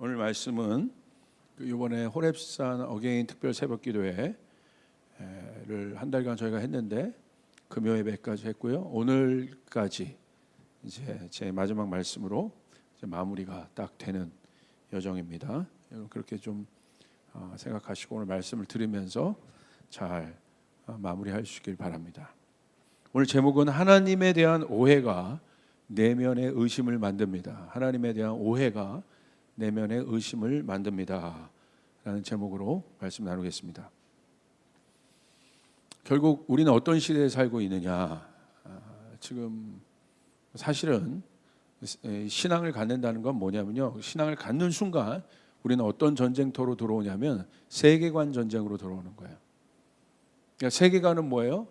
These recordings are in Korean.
오늘 말씀은 이번에 호렙산 어게인 특별 새벽기도회를 한 달간 저희가 했는데 금요 예배까지 했고요. 오늘까지 이제 제 마지막 말씀으로 이제 마무리가 딱 되는 여정입니다. 그렇게 좀 생각하시고 오늘 말씀을 들으면서 잘 마무리하시길 바랍니다. 오늘 제목은 하나님에 대한 오해가 내면의 의심을 만듭니다. 하나님에 대한 오해가 내면의 의심을 만듭니다. 라는 제목으로 말씀 나누겠습니다. 결국 우리는 어떤 시대에 살고 있느냐. 지금 사실은 신앙을 갖는다는 건 뭐냐면요. 신앙을 갖는 순간 우리는 어떤 전쟁터로 들어오냐면 세계관 전쟁으로 들어오는 거예요. 그러니까 세계관은 뭐예요?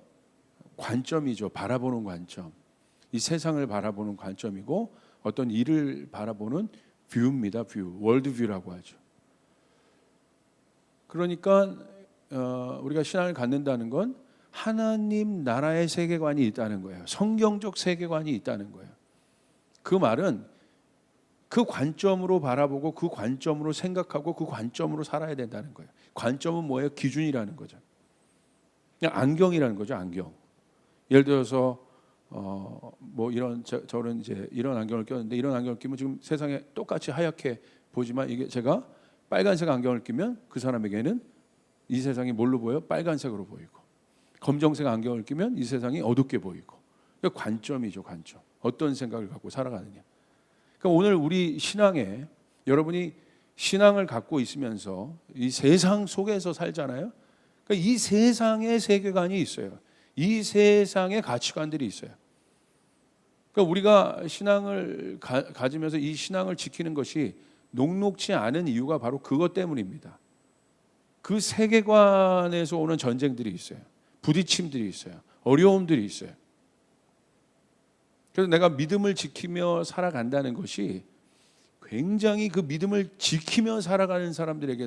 관점이죠. 바라보는 관점. 이 세상을 바라보는 관점이고 어떤 일을 바라보는 뷰입니다. 뷰, 월드뷰라고 하죠. 그러니까 우리가 신앙을 갖는다는 건 하나님 나라의 세계관이 있다는 거예요. 성경적 세계관이 있다는 거예요. 그 말은 그 관점으로 바라보고 그 관점으로 생각하고 그 관점으로 살아야 된다는 거예요. 관점은 뭐예요? 기준이라는 거죠. 그냥 안경이라는 거죠. 안경. 예를 들어서 뭐 이런 저는 이제 이런 안경을 꼈는데 이런 안경을 끼면 지금 세상에 똑같이 하얗게 보지만 이게 제가 빨간색 안경을 끼면 그 사람에게는 이 세상이 뭘로 보여요? 빨간색으로 보이고 검정색 안경을 끼면 이 세상이 어둡게 보이고 그러니까 관점이죠. 관점. 어떤 생각을 갖고 살아가느냐. 그러니까 오늘 우리 신앙에 여러분이 신앙을 갖고 있으면서 이 세상 속에서 살잖아요. 그러니까 이 세상의 세계관이 있어요. 이 세상의 가치관들이 있어요. 그러니까 우리가 신앙을 가지면서 이 신앙을 지키는 것이 녹록지 않은 이유가 바로 그것 때문입니다. 그 세계관에서 오는 전쟁들이 있어요. 부딪힘들이 있어요. 어려움들이 있어요. 그래서 내가 믿음을 지키며 살아간다는 것이 굉장히 그 믿음을 지키며 살아가는 사람들에게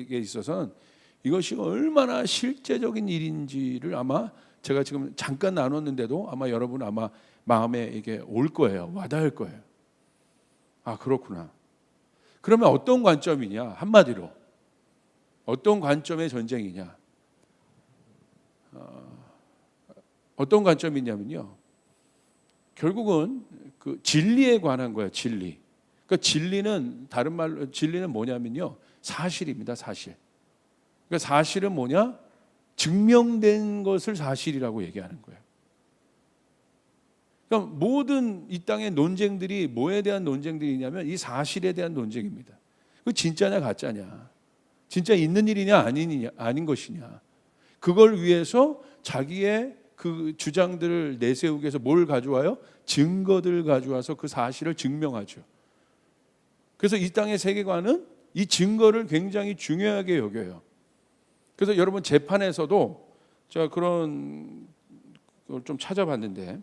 있어서는 이것이 얼마나 실제적인 일인지를 아마 제가 지금 잠깐 나눴는데도 아마 여러분 아마 마음에 이게 올 거예요. 와닿을 거예요. 아, 그렇구나. 그러면 어떤 관점이냐? 한마디로 어떤 관점의 전쟁이냐? 어떤 관점이냐면요. 결국은 그 진리에 관한 거예요. 진리. 그러니까 진리는 다른 말로 진리는 뭐냐면요. 사실입니다. 사실. 그러니까 사실은 뭐냐? 증명된 것을 사실이라고 얘기하는 거예요. 그러니까 모든 이 땅의 논쟁들이 뭐에 대한 논쟁들이냐면 이 사실에 대한 논쟁입니다. 그 진짜냐 가짜냐, 진짜 있는 일이냐 아닌 것이냐. 그걸 위해서 자기의 그 주장들을 내세우기 위해서 뭘 가져와요? 증거들을 가져와서 그 사실을 증명하죠. 그래서 이 땅의 세계관은 이 증거를 굉장히 중요하게 여겨요. 그래서 여러분 재판에서도 제가 그런 걸 좀 찾아봤는데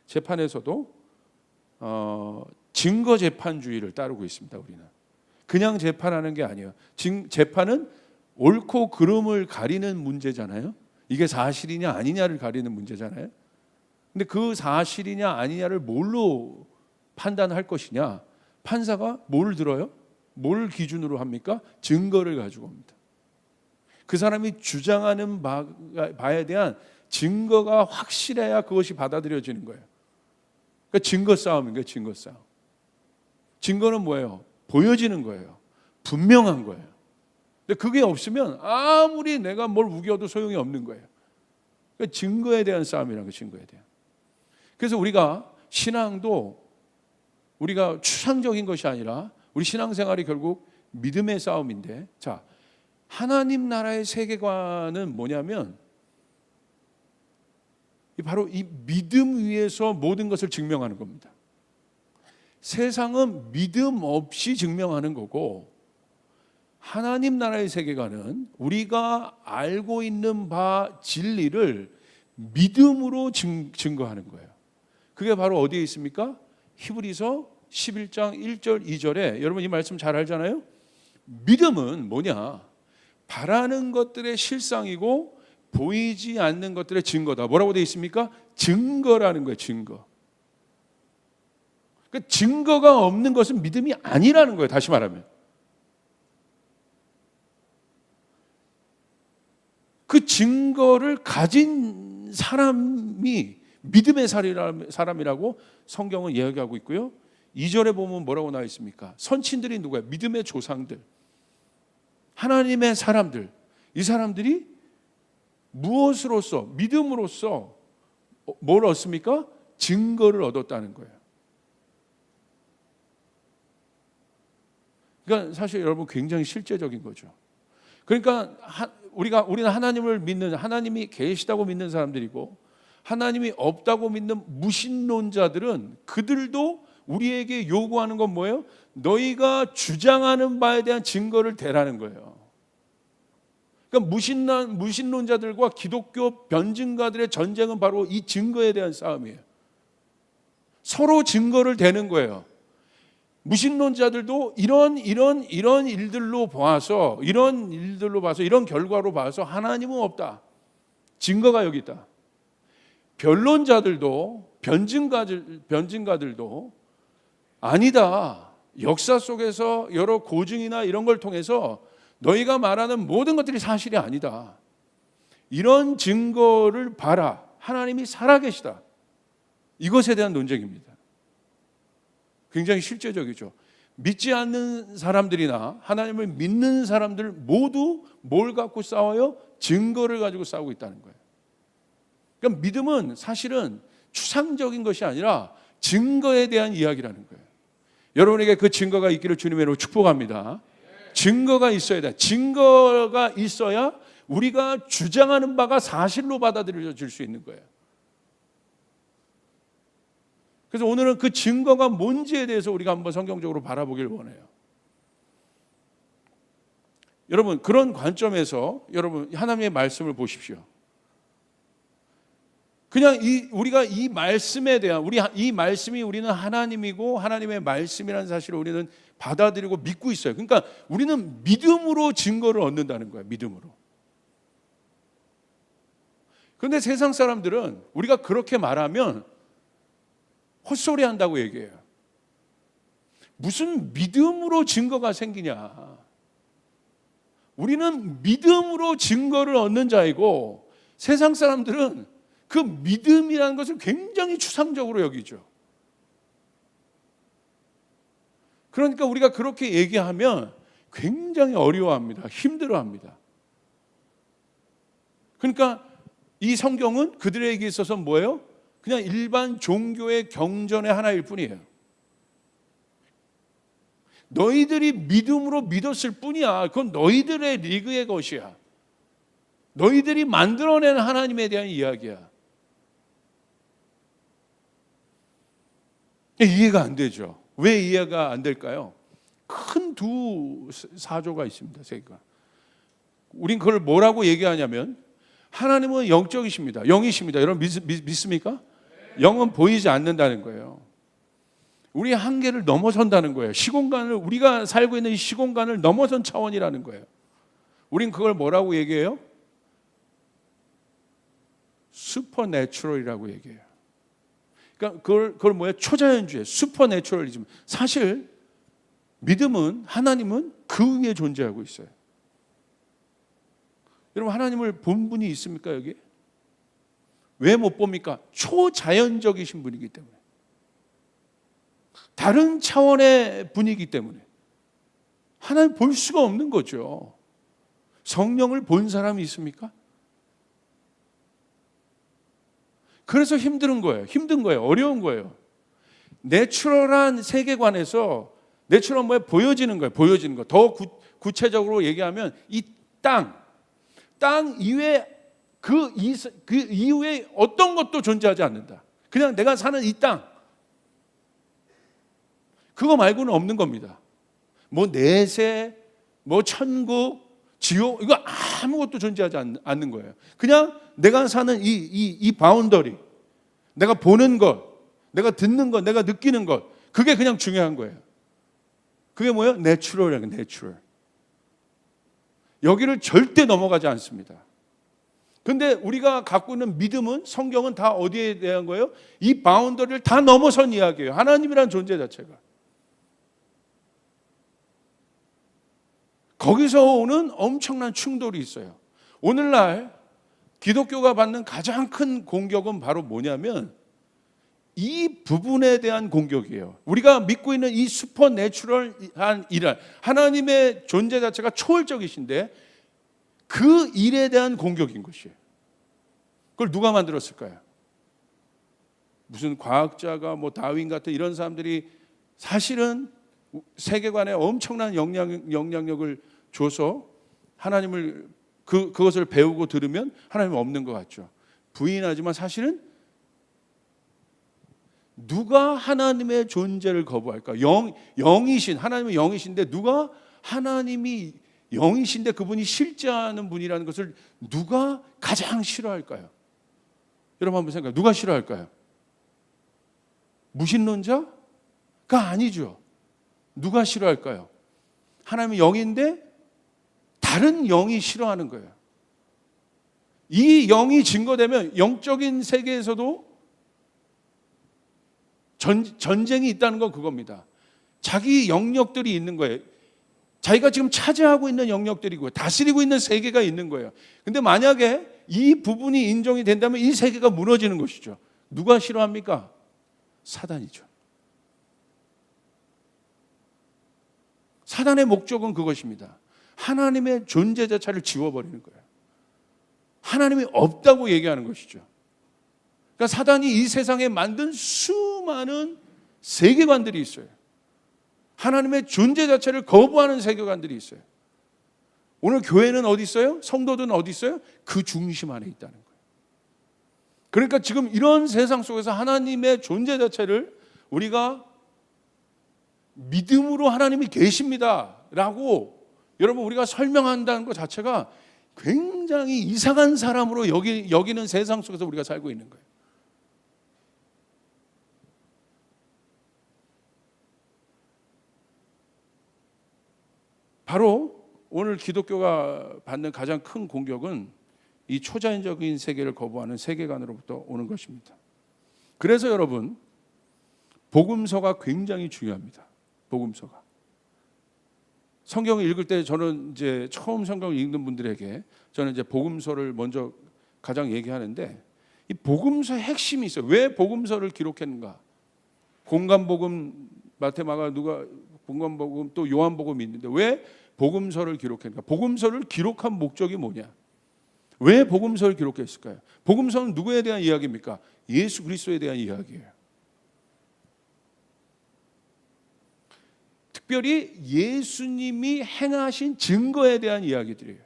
재판에서도 증거 재판주의를 따르고 있습니다. 우리는 그냥 재판하는 게 아니에요. 재판은 옳고 그름을 가리는 문제잖아요. 이게 사실이냐 아니냐를 가리는 문제잖아요. 근데 그 사실이냐 아니냐를 뭘로 판단할 것이냐? 판사가 뭘 들어요? 뭘 기준으로 합니까? 증거를 가지고 옵니다. 그 사람이 주장하는 바에 대한 증거가 확실해야 그것이 받아들여지는 거예요. 그러니까 증거 싸움인 거예요. 증거 싸움. 증거는 뭐예요? 보여지는 거예요. 분명한 거예요. 근데 그게 없으면 아무리 내가 뭘 우겨도 소용이 없는 거예요. 그러니까 증거에 대한 싸움이라는 거예요. 증거에 대한. 그래서 우리가 신앙도 우리가 추상적인 것이 아니라 우리 신앙생활이 결국 믿음의 싸움인데, 자, 하나님 나라의 세계관은 뭐냐면 바로 이 믿음 위에서 모든 것을 증명하는 겁니다. 세상은 믿음 없이 증명하는 거고 하나님 나라의 세계관은 우리가 알고 있는 바 진리를 믿음으로 증거하는 거예요. 그게 바로 어디에 있습니까? 히브리서 11장 1절 2절에 여러분 이 말씀 잘 알잖아요. 믿음은 뭐냐? 바라는 것들의 실상이고 보이지 않는 것들의 증거다. 뭐라고 되어 있습니까? 증거라는 거예요. 증거. 그러니까 그러니까 증거가 없는 것은 믿음이 아니라는 거예요. 다시 말하면. 그 증거를 가진 사람이 믿음의 사람이라고 성경은 이야기하고 있고요. 2절에 보면 뭐라고 나와 있습니까? 선친들이 누구야? 믿음의 조상들, 하나님의 사람들. 이 사람들이 무엇으로써, 믿음으로써 뭘 얻습니까? 증거를 얻었다는 거예요. 그러니까 사실 여러분 굉장히 실제적인 거죠. 그러니까 우리는 하나님을 믿는, 하나님이 계시다고 믿는 사람들이고, 하나님이 없다고 믿는 무신론자들은 그들도 우리에게 요구하는 건 뭐예요? 너희가 주장하는 바에 대한 증거를 대라는 거예요. 그러니까 무신론자들과 기독교 변증가들의 전쟁은 바로 이 증거에 대한 싸움이에요. 서로 증거를 대는 거예요. 무신론자들도 이런 일들로 봐서, 이런 결과로 봐서 하나님은 없다. 증거가 여기 있다. 변론자들도, 변증가들도 아니다. 역사 속에서 여러 고증이나 이런 걸 통해서 너희가 말하는 모든 것들이 사실이 아니다. 이런 증거를 봐라. 하나님이 살아계시다. 이것에 대한 논쟁입니다. 굉장히 실제적이죠. 믿지 않는 사람들이나 하나님을 믿는 사람들 모두 뭘 갖고 싸워요? 증거를 가지고 싸우고 있다는 거예요. 그러니까 믿음은 사실은 추상적인 것이 아니라 증거에 대한 이야기라는 거예요. 여러분에게 그 증거가 있기를 주님의 이름으로 축복합니다. 증거가 있어야 돼. 증거가 있어야 우리가 주장하는 바가 사실로 받아들여질 수 있는 거예요. 그래서 오늘은 그 증거가 뭔지에 대해서 우리가 한번 성경적으로 바라보길 원해요. 여러분, 그런 관점에서 여러분 하나님의 말씀을 보십시오. 그냥 우리가 이 말씀에 대한 이 말씀이 우리는 하나님이고 하나님의 말씀이라는 사실을 우리는 받아들이고 믿고 있어요. 그러니까 우리는 믿음으로 증거를 얻는다는 거예요. 믿음으로. 그런데 세상 사람들은 우리가 그렇게 말하면 헛소리 한다고 얘기해요. 무슨 믿음으로 증거가 생기냐. 우리는 믿음으로 증거를 얻는 자이고 세상 사람들은 그 믿음이라는 것을 굉장히 추상적으로 여기죠. 그러니까 우리가 그렇게 얘기하면 굉장히 어려워합니다. 힘들어합니다. 그러니까 이 성경은 그들에게 있어서 뭐예요? 그냥 일반 종교의 경전의 하나일 뿐이에요. 너희들이 믿음으로 믿었을 뿐이야. 그건 너희들의 리그의 것이야. 너희들이 만들어낸 하나님에 대한 이야기야. 이해가 안 되죠. 왜 이해가 안 될까요? 큰 두 사조가 있습니다. 세계가. 우린 그걸 뭐라고 얘기하냐면 하나님은 영적이십니다. 영이십니다. 여러분 믿습니까? 영은 보이지 않는다는 거예요. 우리 한계를 넘어선다는 거예요. 시공간을, 우리가 살고 있는 이 시공간을 넘어선 차원이라는 거예요. 우린 그걸 뭐라고 얘기해요? 슈퍼내추럴이라고 얘기해요. 그러니까 그걸 뭐예요? 초자연주의, 슈퍼내추럴리즘. 사실 믿음은, 하나님은 그 위에 존재하고 있어요. 여러분, 하나님을 본 분이 있습니까, 여기? 왜 못 봅니까? 초자연적이신 분이기 때문에. 다른 차원의 분이기 때문에. 하나님 볼 수가 없는 거죠. 성령을 본 사람이 있습니까? 그래서 힘든 거예요. 어려운 거예요. 내추럴한 세계관에서, 내추럴한 뭐에 보여지는 거예요. 보여지는 거. 더 구체적으로 얘기하면 이 땅 이외에 그 이후에 어떤 것도 존재하지 않는다. 그냥 내가 사는 이 땅, 그거 말고는 없는 겁니다. 뭐 내세, 뭐 천국, 지옥, 이거 아무것도 존재하지 않는 거예요. 그냥 내가 사는 이 바운더리, 내가 보는 것, 내가 듣는 것, 내가 느끼는 것, 그게 그냥 중요한 거예요. 그게 뭐예요? 내추럴이에요. 내추럴. 여기를 절대 넘어가지 않습니다. 근데 우리가 갖고 있는 믿음은, 성경은 다 어디에 대한 거예요? 이 바운더리를 다 넘어선 이야기예요. 하나님이라는 존재 자체가. 거기서 오는 엄청난 충돌이 있어요. 오늘날 기독교가 받는 가장 큰 공격은 바로 뭐냐면 이 부분에 대한 공격이에요. 우리가 믿고 있는 이 슈퍼내추럴한 일, 하나님의 존재 자체가 초월적이신데 그 일에 대한 공격인 것이에요. 그걸 누가 만들었을까요? 무슨 과학자가 다윈 같은 이런 사람들이 사실은 세계관에 엄청난 영향력을 줘서 하나님을 그것을 배우고 들으면 하나님 없는 것 같죠. 부인하지만 사실은 누가 하나님의 존재를 거부할까? 영이신, 하나님은 영이신데 누가 하나님이 영이신데 그분이 실제하는 분이라는 것을 누가 가장 싫어할까요? 여러분 한번 생각해요. 누가 싫어할까요? 무신론자가 아니죠. 누가 싫어할까요? 하나님은 영인데 다른 영이 싫어하는 거예요. 이 영이 증거되면 영적인 세계에서도 전쟁이 있다는 건 그겁니다. 자기 영역들이 있는 거예요. 자기가 지금 차지하고 있는 영역들이고 다스리고 있는 세계가 있는 거예요. 근데 만약에 이 부분이 인정이 된다면 이 세계가 무너지는 것이죠. 누가 싫어합니까? 사단이죠. 사단의 목적은 그것입니다. 하나님의 존재 자체를 지워버리는 거예요. 하나님이 없다고 얘기하는 것이죠. 그러니까 사단이 이 세상에 만든 수많은 세계관들이 있어요. 하나님의 존재 자체를 거부하는 세계관들이 있어요. 오늘 교회는 어디 있어요? 성도들은 어디 있어요? 그 중심 안에 있다는 거예요. 그러니까 지금 이런 세상 속에서 하나님의 존재 자체를 우리가 믿음으로 하나님이 계십니다 라고 여러분 우리가 설명한다는 것 자체가 굉장히 이상한 사람으로 여기는 세상 속에서 우리가 살고 있는 거예요. 바로 오늘 기독교가 받는 가장 큰 공격은 이 초자연적인 세계를 거부하는 세계관으로부터 오는 것입니다. 그래서 여러분 복음서가 굉장히 중요합니다. 복음서가. 성경을 읽을 때 저는 이제 처음 성경을 읽는 분들에게 저는 이제 복음서를 먼저 가장 얘기하는데 이 복음서의 핵심이 있어요. 왜 복음서를 기록했는가? 공간복음, 마태마가, 누가 공간복음 또 요한복음이 있는데 왜 복음서를 기록했는가? 복음서를 기록한 목적이 뭐냐? 왜 복음서를 기록했을까요? 복음서는 누구에 대한 이야기입니까? 예수 그리스도에 대한 이야기예요. 특별히 예수님이 행하신 증거에 대한 이야기들이에요.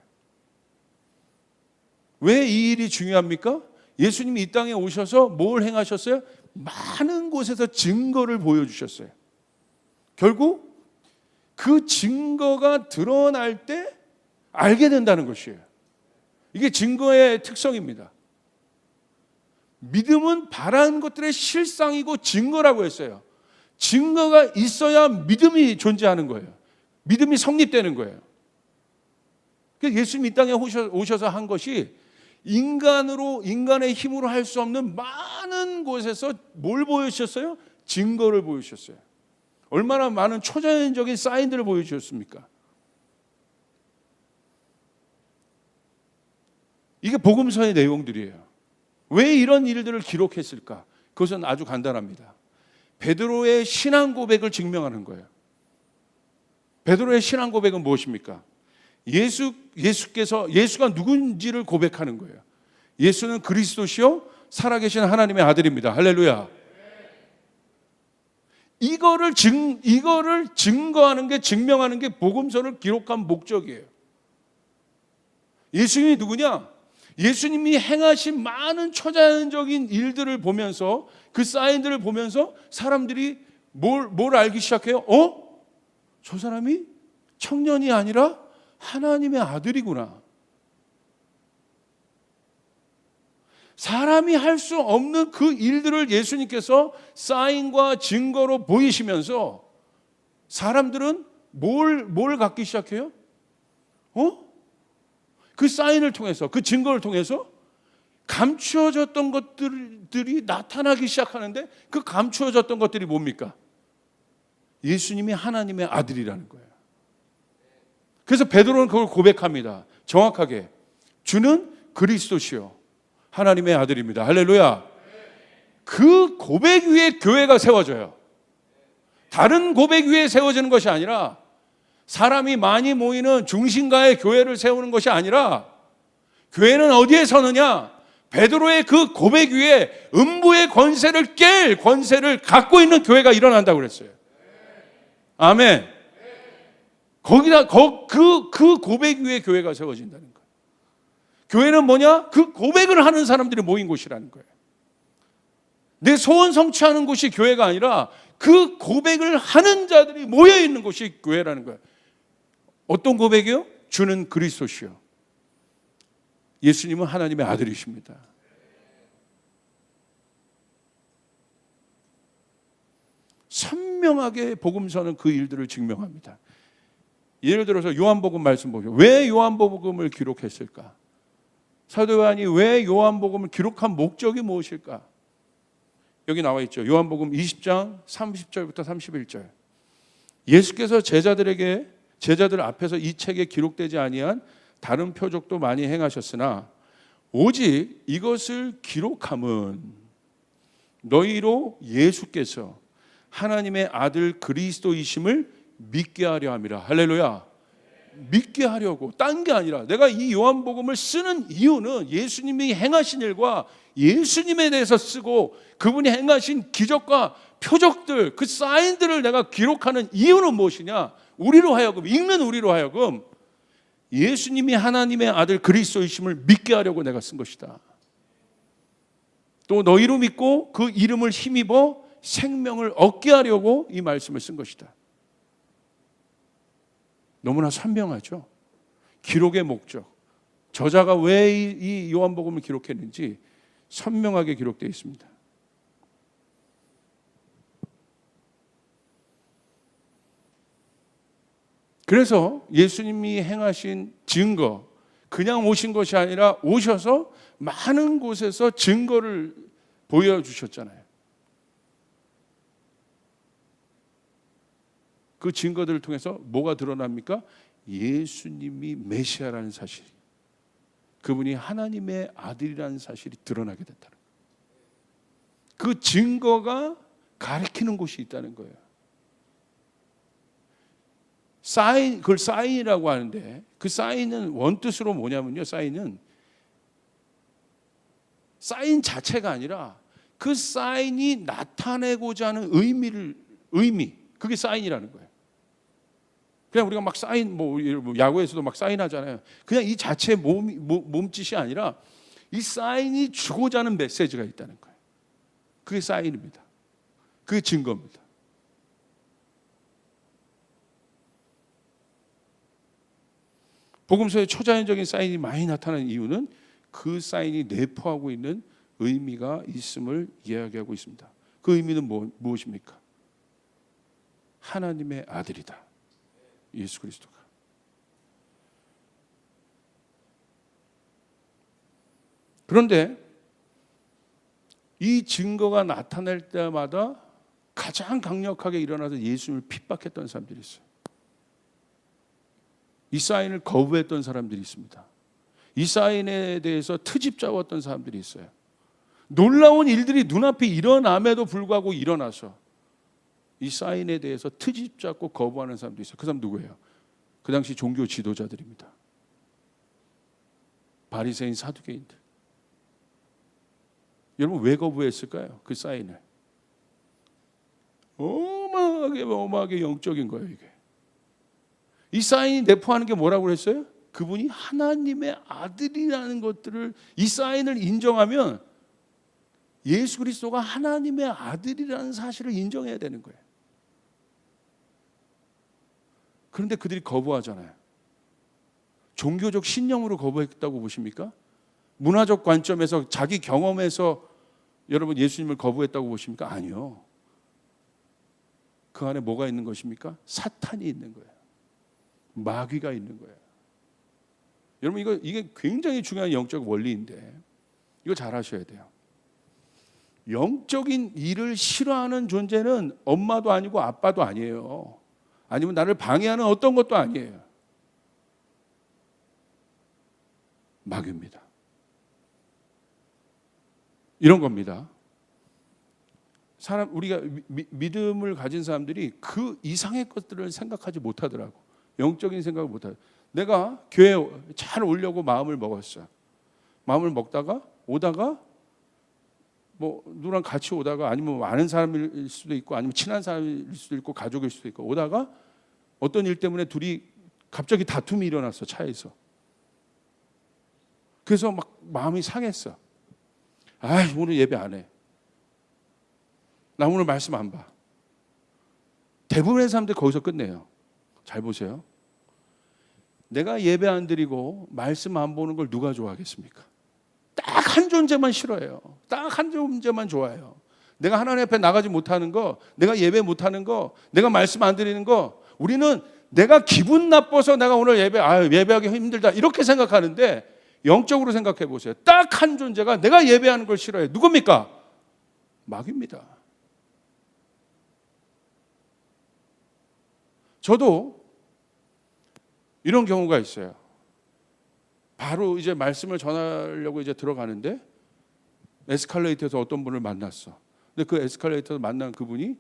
왜 이 일이 중요합니까? 예수님이 이 땅에 오셔서 뭘 행하셨어요? 많은 곳에서 증거를 보여주셨어요. 결국 그 증거가 드러날 때 알게 된다는 것이에요. 이게 증거의 특성입니다. 믿음은 바라는 것들의 실상이고 증거라고 했어요. 증거가 있어야 믿음이 존재하는 거예요. 믿음이 성립되는 거예요. 예수님이 이 땅에 오셔서 한 것이 인간의 힘으로 할 수 없는 많은 곳에서 뭘 보여주셨어요? 증거를 보여주셨어요. 얼마나 많은 초자연적인 사인들을 보여주셨습니까? 이게 복음서의 내용들이에요. 왜 이런 일들을 기록했을까? 그것은 아주 간단합니다. 베드로의 신앙 고백을 증명하는 거예요. 베드로의 신앙 고백은 무엇입니까? 예수가 누군지를 고백하는 거예요. 예수는 그리스도시요 살아계신 하나님의 아들입니다. 할렐루야. 이거를 증거하는 게, 증명하는 게 복음서를 기록한 목적이에요. 예수님이 누구냐? 예수님이 행하신 많은 초자연적인 일들을 보면서, 그 사인들을 보면서 사람들이 뭘 알기 시작해요? 저 사람이 청년이 아니라 하나님의 아들이구나. 사람이 할 수 없는 그 일들을 예수님께서 사인과 증거로 보이시면서 사람들은 뭘 갖기 시작해요? 그 사인을 통해서, 그 증거를 통해서 감추어졌던 것들이 나타나기 시작하는데 그 감추어졌던 것들이 뭡니까? 예수님이 하나님의 아들이라는 거예요. 그래서 베드로는 그걸 고백합니다. 정확하게. 주는 그리스도시요 하나님의 아들입니다. 할렐루야. 그 고백 위에 교회가 세워져요. 다른 고백 위에 세워지는 것이 아니라 사람이 많이 모이는 중심가의 교회를 세우는 것이 아니라 교회는 어디에 서느냐? 베드로의 그 고백 위에 음부의 권세를 깰 권세를 갖고 있는 교회가 일어난다고 그랬어요. 아멘. 거기다 그 고백 위에 교회가 세워진다는 거예요. 교회는 뭐냐? 그 고백을 하는 사람들이 모인 곳이라는 거예요. 내 소원 성취하는 곳이 교회가 아니라 그 고백을 하는 자들이 모여 있는 곳이 교회라는 거예요. 어떤 고백이요? 주는 그리스도시요. 예수님은 하나님의 아들이십니다. 선명하게 복음서는 그 일들을 증명합니다. 예를 들어서 요한복음 말씀 보세요. 왜 요한복음을 기록했을까? 사도 요한이 왜 요한복음을 기록한 목적이 무엇일까? 여기 나와 있죠. 요한복음 20장 30절부터 31절. 예수께서 제자들 앞에서 이 책에 기록되지 아니한 다른 표적도 많이 행하셨으나 오직 이것을 기록함은 너희로 예수께서 하나님의 아들 그리스도이심을 믿게 하려 함이라. 할렐루야. 믿게 하려고, 딴 게 아니라. 내가 이 요한복음을 쓰는 이유는 예수님이 행하신 일과 예수님에 대해서 쓰고 그분이 행하신 기적과 표적들, 그 사인들을 내가 기록하는 이유는 무엇이냐? 우리로 하여금, 읽는 우리로 하여금 예수님이 하나님의 아들 그리스도이심을 믿게 하려고 내가 쓴 것이다. 또 너희로 믿고 그 이름을 힘입어 생명을 얻게 하려고 이 말씀을 쓴 것이다. 너무나 선명하죠. 기록의 목적, 저자가 왜 이 요한복음을 기록했는지 선명하게 기록되어 있습니다. 그래서 예수님이 행하신 증거, 그냥 오신 것이 아니라 오셔서 많은 곳에서 증거를 보여주셨잖아요. 그 증거들을 통해서 뭐가 드러납니까? 예수님이 메시아라는 사실, 그분이 하나님의 아들이라는 사실이 드러나게 됐다는 거예요. 그 증거가 가리키는 곳이 있다는 거예요. 사인, 그걸 사인이라고 하는데 그 사인은 원뜻으로 뭐냐면요. 사인은 사인 자체가 아니라 그 사인이 나타내고자 하는 의미, 그게 사인이라는 거예요. 그냥 우리가 막 사인, 야구에서도 막 사인하잖아요. 그냥 이 자체의 몸짓이 아니라 이 사인이 주고자 하는 메시지가 있다는 거예요. 그게 사인입니다. 그게 증거입니다. 복음서에 초자연적인 사인이 많이 나타나는 이유는 그 사인이 내포하고 있는 의미가 있음을 이야기하고 있습니다. 그 의미는 무엇입니까? 하나님의 아들이다. 예수 그리스도가. 그런데 이 증거가 나타날 때마다 가장 강력하게 일어나서 예수님을 핍박했던 사람들이 있어요. 이 사인을 거부했던 사람들이 있습니다. 이 사인에 대해서 트집 잡았던 사람들이 있어요. 놀라운 일들이 눈앞에 일어남에도 불구하고 일어나서 이 사인에 대해서 트집 잡고 거부하는 사람도 있어요. 그 사람 누구예요? 그 당시 종교 지도자들입니다. 바리새인 사두개인들. 여러분 왜 거부했을까요? 그 사인을. 어마어마하게 영적인 거예요, 이게. 이 사인이 내포하는 게 뭐라고 그랬어요? 그분이 하나님의 아들이라는 것들을, 이 사인을 인정하면 예수 그리스도가 하나님의 아들이라는 사실을 인정해야 되는 거예요. 그런데 그들이 거부하잖아요. 종교적 신념으로 거부했다고 보십니까? 문화적 관점에서 자기 경험에서 여러분 예수님을 거부했다고 보십니까? 아니요. 그 안에 뭐가 있는 것입니까? 사탄이 있는 거예요. 마귀가 있는 거예요. 여러분 이게 굉장히 중요한 영적 원리인데 이거 잘 하셔야 돼요. 영적인 일을 싫어하는 존재는 엄마도 아니고 아빠도 아니에요. 아니면 나를 방해하는 어떤 것도 아니에요. 마귀입니다. 이런 겁니다. 우리가 믿음을 가진 사람들이 그 이상의 것들을 생각하지 못하더라고. 영적인 생각을 못하더라고. 내가 교회에 잘 오려고 마음을 먹었어요. 마음을 먹다가 오다가 뭐 누구랑 같이 오다가 아니면 아는 사람일 수도 있고 아니면 친한 사람일 수도 있고 가족일 수도 있고 오다가 어떤 일 때문에 둘이 갑자기 다툼이 일어났어, 차에서. 그래서 막 마음이 상했어. 오늘 예배 안 해. 나 오늘 말씀 안 봐. 대부분의 사람들이 거기서 끝내요. 잘 보세요. 내가 예배 안 드리고 말씀 안 보는 걸 누가 좋아하겠습니까? 딱 한 존재만 싫어해요. 딱 한 존재만 좋아해요. 내가 하나님 앞에 나가지 못하는 거, 내가 예배 못하는 거, 내가 말씀 안 드리는 거, 우리는 내가 기분 나빠서 내가 오늘 예배하기 힘들다 이렇게 생각하는데 영적으로 생각해 보세요. 딱 한 존재가 내가 예배하는 걸 싫어해요. 누굽니까? 마귀입니다. 저도 이런 경우가 있어요. 바로 이제 말씀을 전하려고 이제 들어가는데 에스컬레이터에서 어떤 분을 만났어. 근데 그 에스컬레이터에서 만난 그분이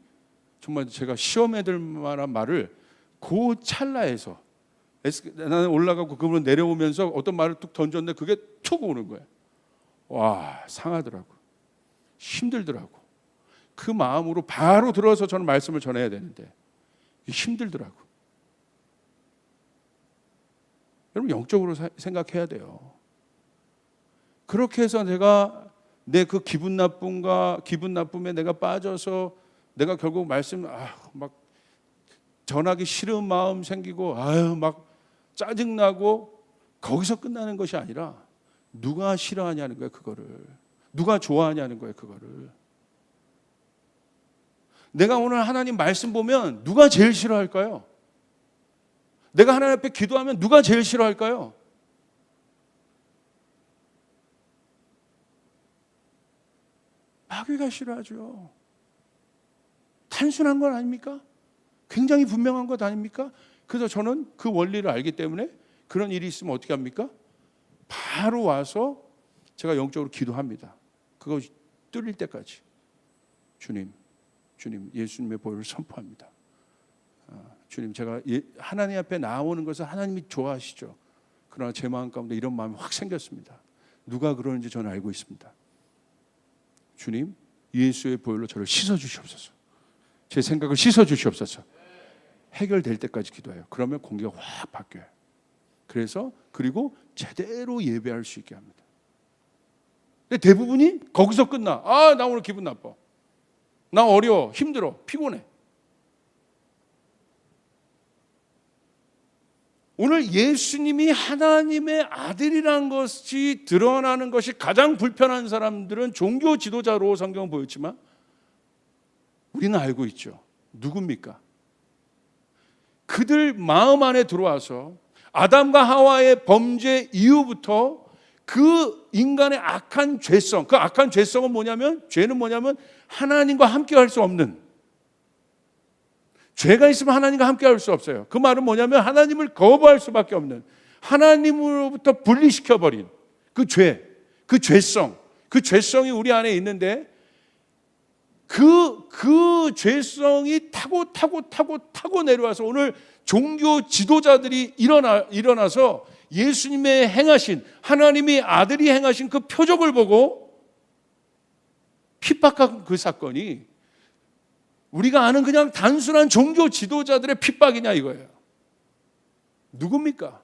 정말 제가 시험에 들 만한 말을 그 찰나에서 나는 올라가고 그분은 내려오면서 어떤 말을 툭 던졌는데 그게 툭 오는 거예요. 와, 상하더라고. 힘들더라고. 그 마음으로 바로 들어서 저는 말씀을 전해야 되는데 힘들더라고. 여러분 영적으로 생각해야 돼요. 그렇게 해서 내가 내 그 기분 나쁨에 내가 빠져서 내가 결국 말씀 막 전하기 싫은 마음 생기고 막 짜증나고 거기서 끝나는 것이 아니라 누가 싫어하냐는 거예요. 그거를 누가 좋아하냐는 거예요. 그거를 내가 오늘 하나님 말씀 보면 누가 제일 싫어할까요? 내가 하나님 앞에 기도하면 누가 제일 싫어할까요? 마귀가 싫어하죠. 단순한 건 아닙니까? 굉장히 분명한 것 아닙니까? 그래서 저는 그 원리를 알기 때문에 그런 일이 있으면 어떻게 합니까? 바로 와서 제가 영적으로 기도합니다. 그거 뚫릴 때까지. 주님, 예수님의 보혈을 선포합니다. 주님, 제가 하나님 앞에 나오는 것을 하나님이 좋아하시죠. 그러나 제 마음 가운데 이런 마음이 확 생겼습니다. 누가 그러는지 저는 알고 있습니다. 주님, 예수의 보혈로 저를 씻어주시옵소서. 제 생각을 씻어주시옵소서. 해결될 때까지 기도해요. 그러면 공기가 확 바뀌어요. 그리고 제대로 예배할 수 있게 합니다. 근데 대부분이 거기서 끝나. 나 오늘 기분 나빠. 나 어려워. 힘들어. 피곤해. 오늘 예수님이 하나님의 아들이라는 것이 드러나는 것이 가장 불편한 사람들은 종교 지도자로 성경은 보였지만 우리는 알고 있죠. 누굽니까? 그들 마음 안에 들어와서 아담과 하와의 범죄 이후부터 그 인간의 악한 죄성, 그 악한 죄성은 죄는 뭐냐면 하나님과 함께 할 수 없는, 죄가 있으면 하나님과 함께 할 수 없어요. 그 말은 뭐냐면 하나님을 거부할 수밖에 없는, 하나님으로부터 분리시켜버린 그 죄, 그 죄성이 우리 안에 있는데 그 죄성이 타고 내려와서 오늘 종교 지도자들이 일어나서 예수님의 행하신, 하나님의 아들이 행하신 그 표적을 보고 핍박한 그 사건이 우리가 아는 그냥 단순한 종교 지도자들의 핍박이냐 이거예요. 누굽니까?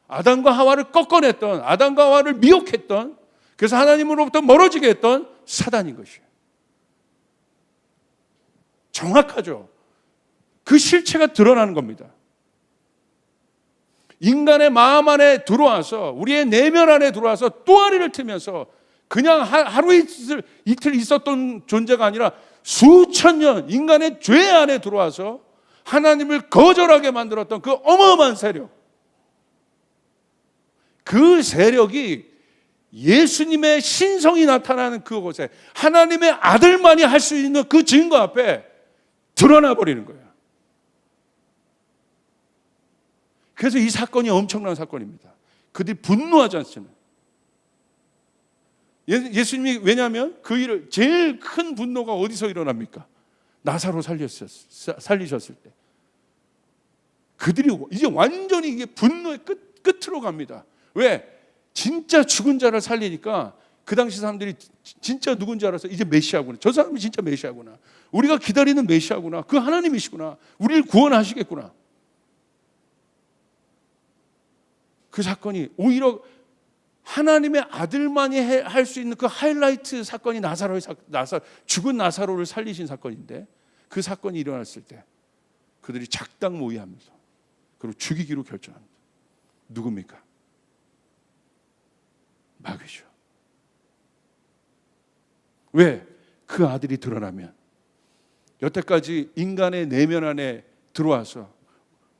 아담과 하와를 꺾어냈던, 아담과 하와를 미혹했던, 그래서 하나님으로부터 멀어지게 했던 사단인 것이에요. 정확하죠. 그 실체가 드러나는 겁니다. 인간의 마음 안에 들어와서, 우리의 내면 안에 들어와서 또아리를 트면서 그냥 하루 이틀 있었던 존재가 아니라 수천 년 인간의 죄 안에 들어와서 하나님을 거절하게 만들었던 그 어마어마한 세력, 그 세력이 예수님의 신성이 나타나는 그곳에 하나님의 아들만이 할 수 있는 그 증거 앞에 드러나 버리는 거예요. 그래서 이 사건이 엄청난 사건입니다. 그들이 분노하지 않습니다. 예수님이 왜냐하면 그 일을 제일 큰 분노가 어디서 일어납니까? 나사로 살리셨을 때. 그들이 이제 완전히 이게 분노의 끝으로 갑니다. 왜? 진짜 죽은 자를 살리니까 그 당시 사람들이 진짜 누군지 알았어. 이제 메시아구나. 저 사람이 진짜 메시아구나. 우리가 기다리는 메시아구나. 그 하나님이시구나. 우리를 구원하시겠구나. 그 사건이 오히려 하나님의 아들만이 할 수 있는 그 하이라이트 사건이 죽은 나사로를 살리신 사건인데, 그 사건이 일어났을 때 그들이 작당 모의하면서 그리고 죽이기로 결정합니다. 누굽니까? 마귀죠. 왜? 그 아들이 드러나면 여태까지 인간의 내면 안에 들어와서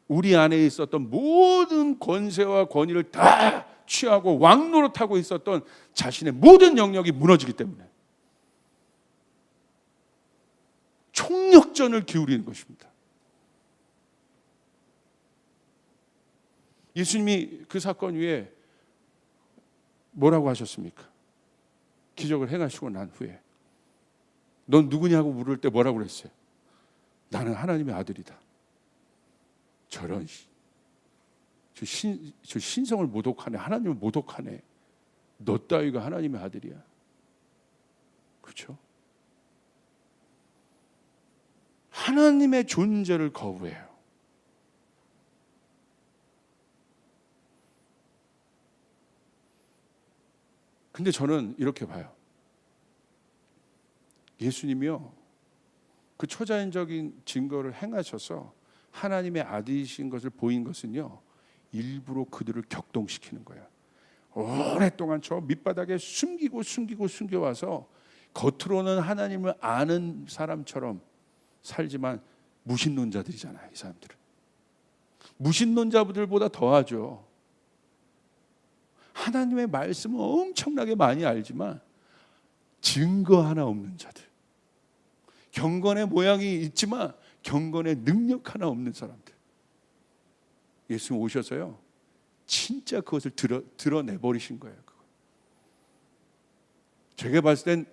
우리 안에 있었던 모든 권세와 권위를 다 취하고 왕노릇하고 있었던 자신의 모든 영역이 무너지기 때문에 총력전을 기울이는 것입니다. 예수님이 그 사건 위에 뭐라고 하셨습니까? 기적을 행하시고 난 후에 넌 누구냐고 물을 때 뭐라고 그랬어요? 나는 하나님의 아들이다. 저런 저 신성을 모독하네. 하나님을 모독하네. 너 따위가 하나님의 아들이야. 그렇죠? 하나님의 존재를 거부해요. 근데 저는 이렇게 봐요. 예수님이요, 그 초자연적인 증거를 행하셔서 하나님의 아들이신 것을 보인 것은요, 일부러 그들을 격동시키는 거예요. 오랫동안 저 밑바닥에 숨겨와서 겉으로는 하나님을 아는 사람처럼 살지만 무신론자들이잖아요. 이 사람들은 무신론자들보다 더하죠. 하나님의 말씀은 엄청나게 많이 알지만 증거 하나 없는 자들, 경건의 모양이 있지만 경건의 능력 하나 없는 사람들. 예수님 오셔서요, 진짜 그것을 드러내버리신 거예요. 그거. 제가 봤을 땐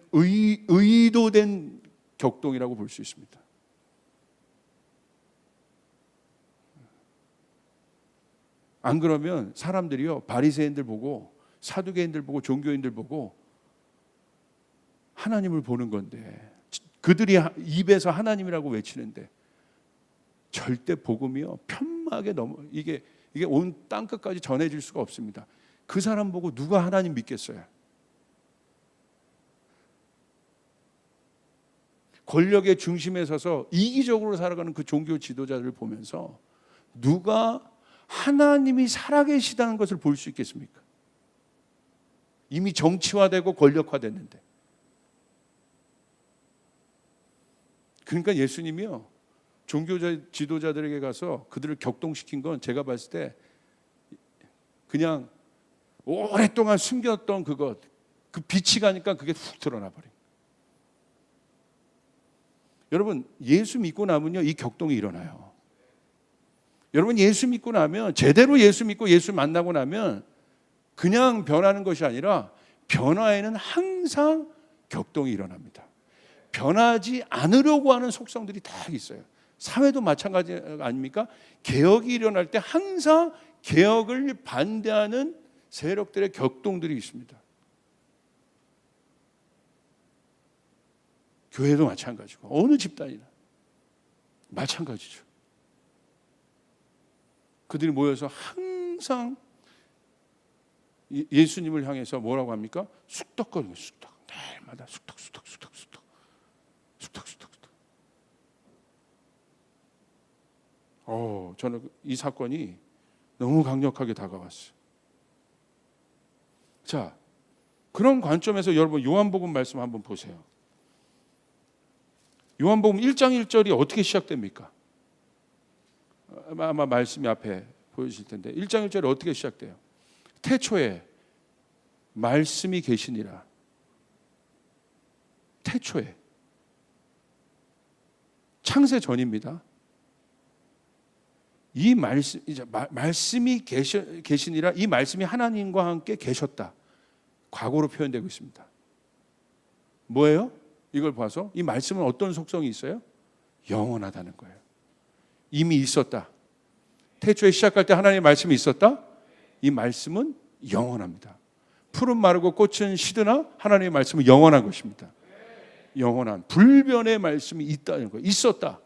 의도된 격동이라고 볼 수 있습니다. 안 그러면 사람들이요, 바리새인들 보고 사두개인들 보고 종교인들 보고 하나님을 보는 건데, 그들이 입에서 하나님이라고 외치는데 절대 복음이요 편하게 이게 온 땅 끝까지 전해질 수가 없습니다. 그 사람 보고 누가 하나님 믿겠어요? 권력의 중심에 서서 이기적으로 살아가는 그 종교 지도자들을 보면서 누가 하나님이 살아계시다는 것을 볼 수 있겠습니까? 이미 정치화되고 권력화됐는데. 그러니까 예수님이요, 종교 지도자들에게 가서 그들을 격동시킨 건 제가 봤을 때 그냥 오랫동안 숨겼던 그 빛이 가니까 그게 훅 드러나 버린. 여러분, 예수 믿고 나면요, 이 격동이 일어나요. 여러분, 예수 믿고 나면, 제대로 예수 믿고 예수 만나고 나면 그냥 변하는 것이 아니라 변화에는 항상 격동이 일어납니다. 변하지 않으려고 하는 속성들이 다 있어요. 사회도 마찬가지 아닙니까? 개혁이 일어날 때 항상 개혁을 반대하는 세력들의 격동들이 있습니다. 교회도 마찬가지고 어느 집단이나 마찬가지죠. 그들이 모여서 항상 예수님을 향해서 뭐라고 합니까? 쑥덕거리고 쑥덕, 날마다 쑥덕. 저는 이 사건이 너무 강력하게 다가왔어요. 자, 그런 관점에서 여러분 요한복음 말씀 한번 보세요. 요한복음 1장 1절이 어떻게 시작됩니까? 아마 말씀이 앞에 보여질 텐데 1장 1절이 어떻게 시작돼요? 태초에 말씀이 계시니라. 태초에, 창세 전입니다. 이 말씀, 이제 말씀이 계시니라, 이 말씀이 하나님과 함께 계셨다. 과거로 표현되고 있습니다. 뭐예요? 이걸 봐서 이 말씀은 어떤 속성이 있어요? 영원하다는 거예요. 이미 있었다. 태초에 시작할 때 하나님의 말씀이 있었다. 이 말씀은 영원합니다. 풀은 마르고 꽃은 시드나 하나님의 말씀은 영원한 것입니다. 영원한 불변의 말씀이 있다는 거예요. 있었다.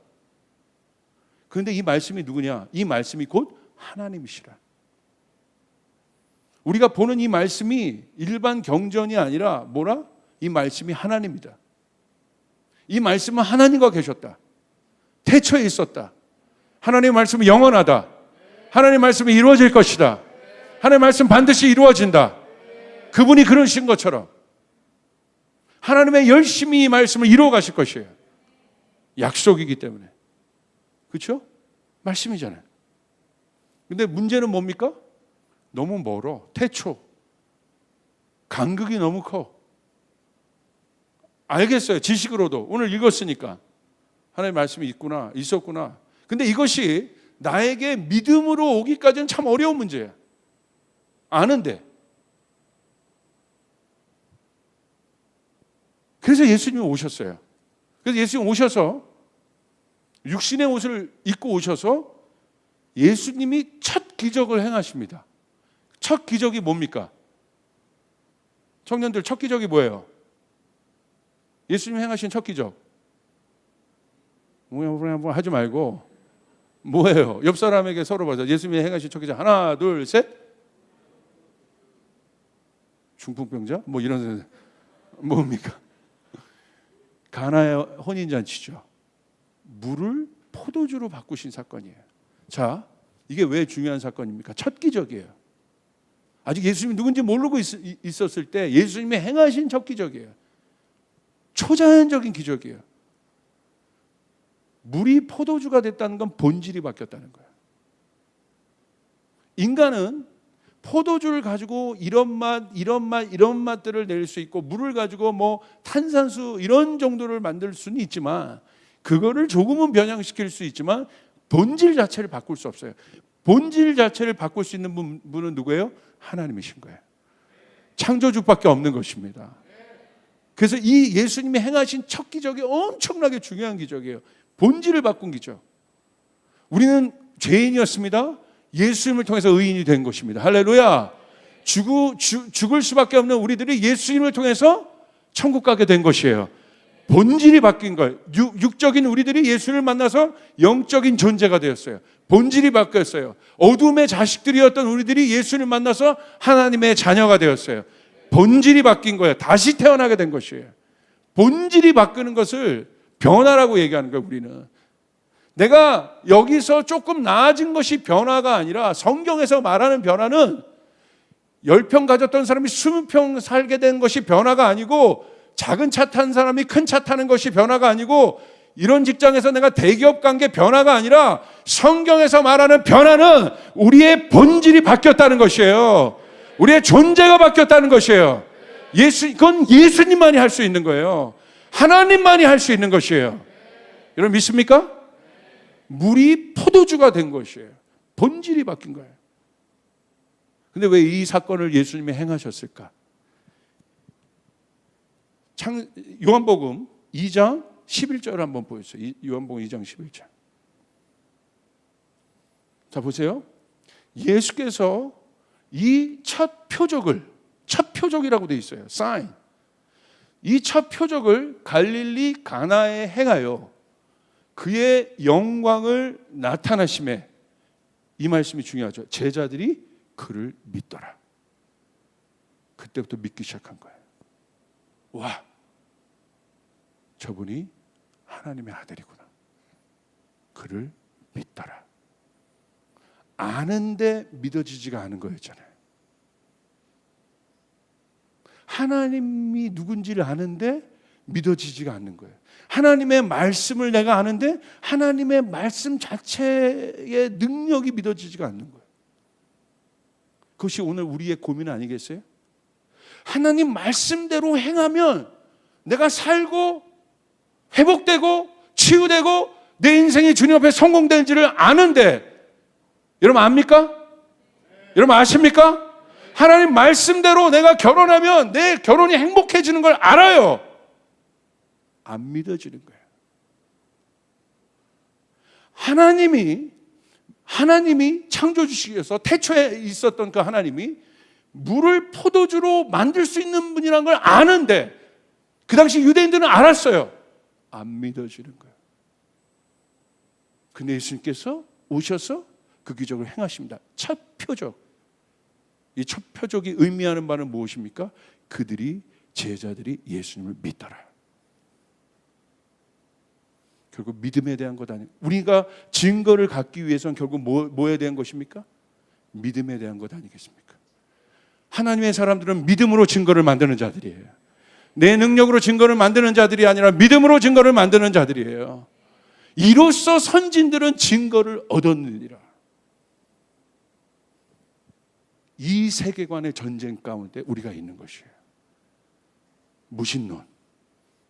그런데 이 말씀이 누구냐? 이 말씀이 곧 하나님이시라. 우리가 보는 이 말씀이 일반 경전이 아니라 뭐라? 이 말씀이 하나님이다. 이 말씀은 하나님과 계셨다. 태초에 있었다. 하나님의 말씀은 영원하다. 하나님의 말씀이 이루어질 것이다. 하나님의 말씀 반드시 이루어진다. 그분이 그러신 것처럼 하나님의 열심히 이 말씀을 이루어 가실 것이에요. 약속이기 때문에. 그렇죠? 말씀이잖아요. 근데 문제는 뭡니까? 너무 멀어. 태초. 간극이 너무 커. 알겠어요. 지식으로도. 오늘 읽었으니까. 하나님의 말씀이 있구나. 있었구나. 근데 이것이 나에게 믿음으로 오기까지는 참 어려운 문제야. 아는데. 그래서 예수님이 오셨어요. 그래서 예수님 오셔서 육신의 옷을 입고 오셔서 예수님이 첫 기적을 행하십니다. 첫 기적이 뭡니까? 청년들 첫 기적이 뭐예요? 예수님이 행하신 첫 기적. 뭐 하지 말고 뭐예요? 옆 사람에게 서로 봐서 예수님이 행하신 첫 기적. 하나, 둘, 셋. 중풍병자? 뭐 이런 뭡니까? 가나의 혼인잔치죠. 물을 포도주로 바꾸신 사건이에요. 자, 이게 왜 중요한 사건입니까? 첫 기적이에요. 아직 예수님이 누군지 모르고 있었을 때 예수님이 행하신 첫 기적이에요. 초자연적인 기적이에요. 물이 포도주가 됐다는 건 본질이 바뀌었다는 거예요. 인간은 포도주를 가지고 이런 맛들을 낼 수 있고 물을 가지고 뭐 탄산수 이런 정도를 만들 수는 있지만 그거를 조금은 변형시킬 수 있지만 본질 자체를 바꿀 수 없어요. 본질 자체를 바꿀 수 있는 분은 누구예요? 하나님이신 거예요. 창조주밖에 없는 것입니다. 그래서 이 예수님이 행하신 첫 기적이 엄청나게 중요한 기적이에요. 본질을 바꾼 기적. 우리는 죄인이었습니다. 예수님을 통해서 의인이 된 것입니다. 할렐루야. 죽을 수밖에 없는 우리들이 예수님을 통해서 천국 가게 된 것이에요. 본질이 바뀐 거예요. 육적인 우리들이 예수를 만나서 영적인 존재가 되었어요. 본질이 바뀌었어요. 어둠의 자식들이었던 우리들이 예수를 만나서 하나님의 자녀가 되었어요. 본질이 바뀐 거예요. 다시 태어나게 된 것이에요. 본질이 바뀌는 것을 변화라고 얘기하는 거예요. 우리는 내가 여기서 조금 나아진 것이 변화가 아니라 성경에서 말하는 변화는 10평 가졌던 사람이 20평 살게 된 것이 변화가 아니고 작은 차 탄 사람이 큰 차 타는 것이 변화가 아니고 이런 직장에서 내가 대기업 간 게 변화가 아니라 성경에서 말하는 변화는 우리의 본질이 바뀌었다는 것이에요. 우리의 존재가 바뀌었다는 것이에요. 그건 예수님만이 할 수 있는 거예요. 하나님만이 할 수 있는 것이에요. 여러분 믿습니까? 물이 포도주가 된 것이에요. 본질이 바뀐 거예요. 근데 왜 이 사건을 예수님이 행하셨을까? 요한복음 2장 11절을 한번 보여주세요. 요한복음 2장 11절. 자 보세요. 예수께서 이 첫 표적이라고 되어 있어요. 사인. 이 첫 표적을 갈릴리 가나에 행하여 그의 영광을 나타나심에 이 말씀이 중요하죠. 제자들이 그를 믿더라. 그때부터 믿기 시작한 거예요. 와, 저분이 하나님의 아들이구나. 그를 믿더라. 아는데 믿어지지가 않은 거였잖아요. 하나님이 누군지를 아는데 믿어지지가 않는 거예요. 하나님의 말씀을 내가 아는데 하나님의 말씀 자체의 능력이 믿어지지가 않는 거예요. 그것이 오늘 우리의 고민 아니겠어요? 하나님 말씀대로 행하면 내가 살고 회복되고 치유되고 내 인생이 주님 앞에 성공되는지를 아는데, 여러분 압니까? 여러분 아십니까? 하나님 말씀대로 내가 결혼하면 내 결혼이 행복해지는 걸 알아요. 안 믿어지는 거예요. 하나님이 창조주시기에서 태초에 있었던 그 하나님이 물을 포도주로 만들 수 있는 분이라는 걸 아는데, 그 당시 유대인들은 알았어요. 안 믿어지는 거예요. 근데 예수님께서 오셔서 그 기적을 행하십니다. 첫 표적. 이 첫 표적이 의미하는 바는 무엇입니까? 제자들이 예수님을 믿더라. 결국 믿음에 대한 것 아니에요. 우리가 증거를 갖기 위해서는 결국 뭐에 대한 것입니까? 믿음에 대한 것 아니겠습니까? 하나님의 사람들은 믿음으로 증거를 만드는 자들이에요. 내 능력으로 증거를 만드는 자들이 아니라 믿음으로 증거를 만드는 자들이에요. 이로써 선진들은 증거를 얻었느니라. 이 세계관의 전쟁 가운데 우리가 있는 것이에요. 무신론,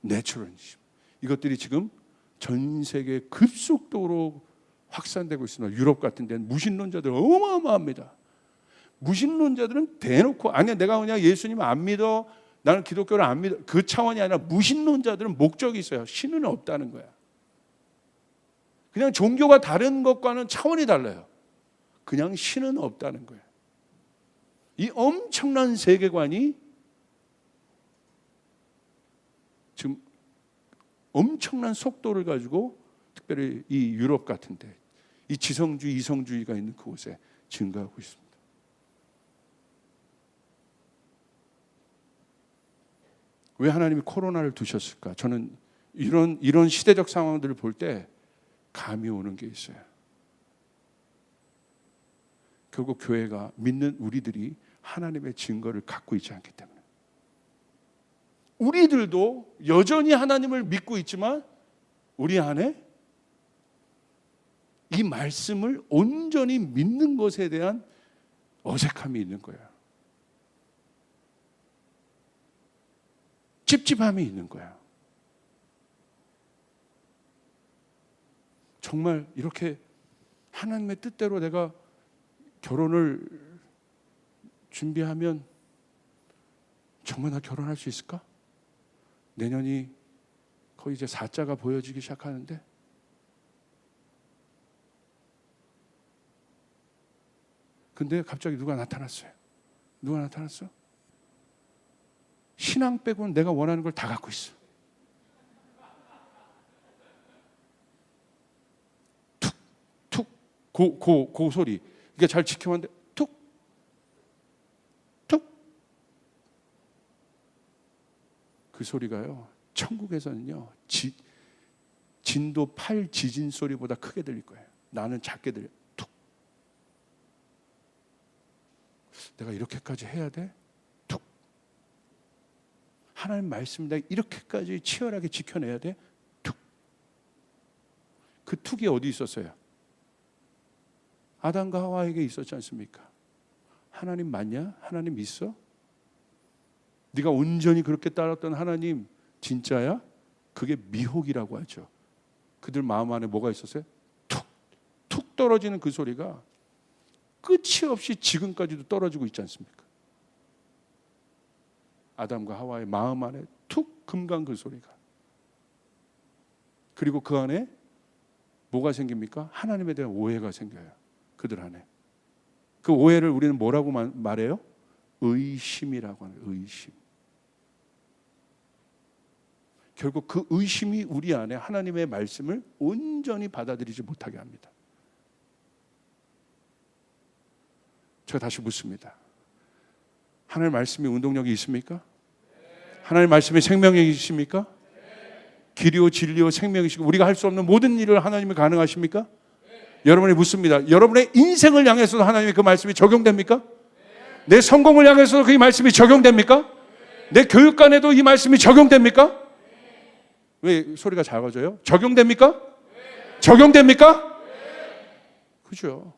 내추럴리즘, 이것들이 지금 전 세계에 급속도로 확산되고 있습니다. 유럽 같은 데는 무신론자들 어마어마합니다. 무신론자들은 대놓고 아니야, 내가 그냥 예수님 안 믿어, 나는 기독교를 안 믿어, 그 차원이 아니라 무신론자들은 목적이 있어요. 신은 없다는 거야. 그냥 종교가 다른 것과는 차원이 달라요. 그냥 신은 없다는 거예요. 이 엄청난 세계관이 지금 엄청난 속도를 가지고 특별히 이 유럽 같은 데, 이 지성주의, 이성주의가 있는 그곳에 증가하고 있습니다. 왜 하나님이 코로나를 두셨을까? 저는 이런 시대적 상황들을 볼 때 감이 오는 게 있어요. 결국 교회가 믿는 우리들이 하나님의 증거를 갖고 있지 않기 때문에, 우리들도 여전히 하나님을 믿고 있지만 우리 안에 이 말씀을 온전히 믿는 것에 대한 어색함이 있는 거예요. 찝찝함이 있는 거예요. 정말 이렇게 하나님의 뜻대로 내가 결혼을 준비하면 정말 나 결혼할 수 있을까? 내년이 거의 이제 4자가 보여지기 시작하는데, 근데 갑자기 누가 나타났어요. 누가 나타났어? 신앙 빼고는 내가 원하는 걸 다 갖고 있어. 툭, 툭, 그 소리. 이게 잘 지켜봤는데 툭, 툭. 그 소리가요, 천국에서는요, 진도 8 지진 소리보다 크게 들릴 거예요. 나는 작게 들려. 툭. 내가 이렇게까지 해야 돼? 툭. 하나님 말씀 내가 이렇게까지 치열하게 지켜내야 돼? 툭. 그 툭이 어디 있었어요? 아담과 하와에게 있었지 않습니까? 하나님 맞냐? 하나님 있어? 네가 온전히 그렇게 따랐던 하나님 진짜야? 그게 미혹이라고 하죠. 그들 마음 안에 뭐가 있었어요? 툭, 툭 떨어지는 그 소리가 끝이 없이 지금까지도 떨어지고 있지 않습니까? 아담과 하와의 마음 안에 툭 금간 그 소리가. 그리고 그 안에 뭐가 생깁니까? 하나님에 대한 오해가 생겨요. 그들 안에. 그 오해를 우리는 뭐라고 말해요? 의심이라고 하는, 의심. 결국 그 의심이 우리 안에 하나님의 말씀을 온전히 받아들이지 못하게 합니다. 제가 다시 묻습니다. 하나님의 말씀이 운동력이 있습니까? 하나님의 말씀이 생명력이 있습니까? 길이요 진리요 생명이시고 우리가 할 수 없는 모든 일을 하나님이 가능하십니까? 여러분이 묻습니다. 여러분의 인생을 향해서도 하나님의 그 말씀이 적용됩니까? 내 성공을 향해서도 그 말씀이 적용됩니까? 내 교육관에도 이 말씀이 적용됩니까? 왜 소리가 작아져요? 적용됩니까? 적용됩니까? 그죠?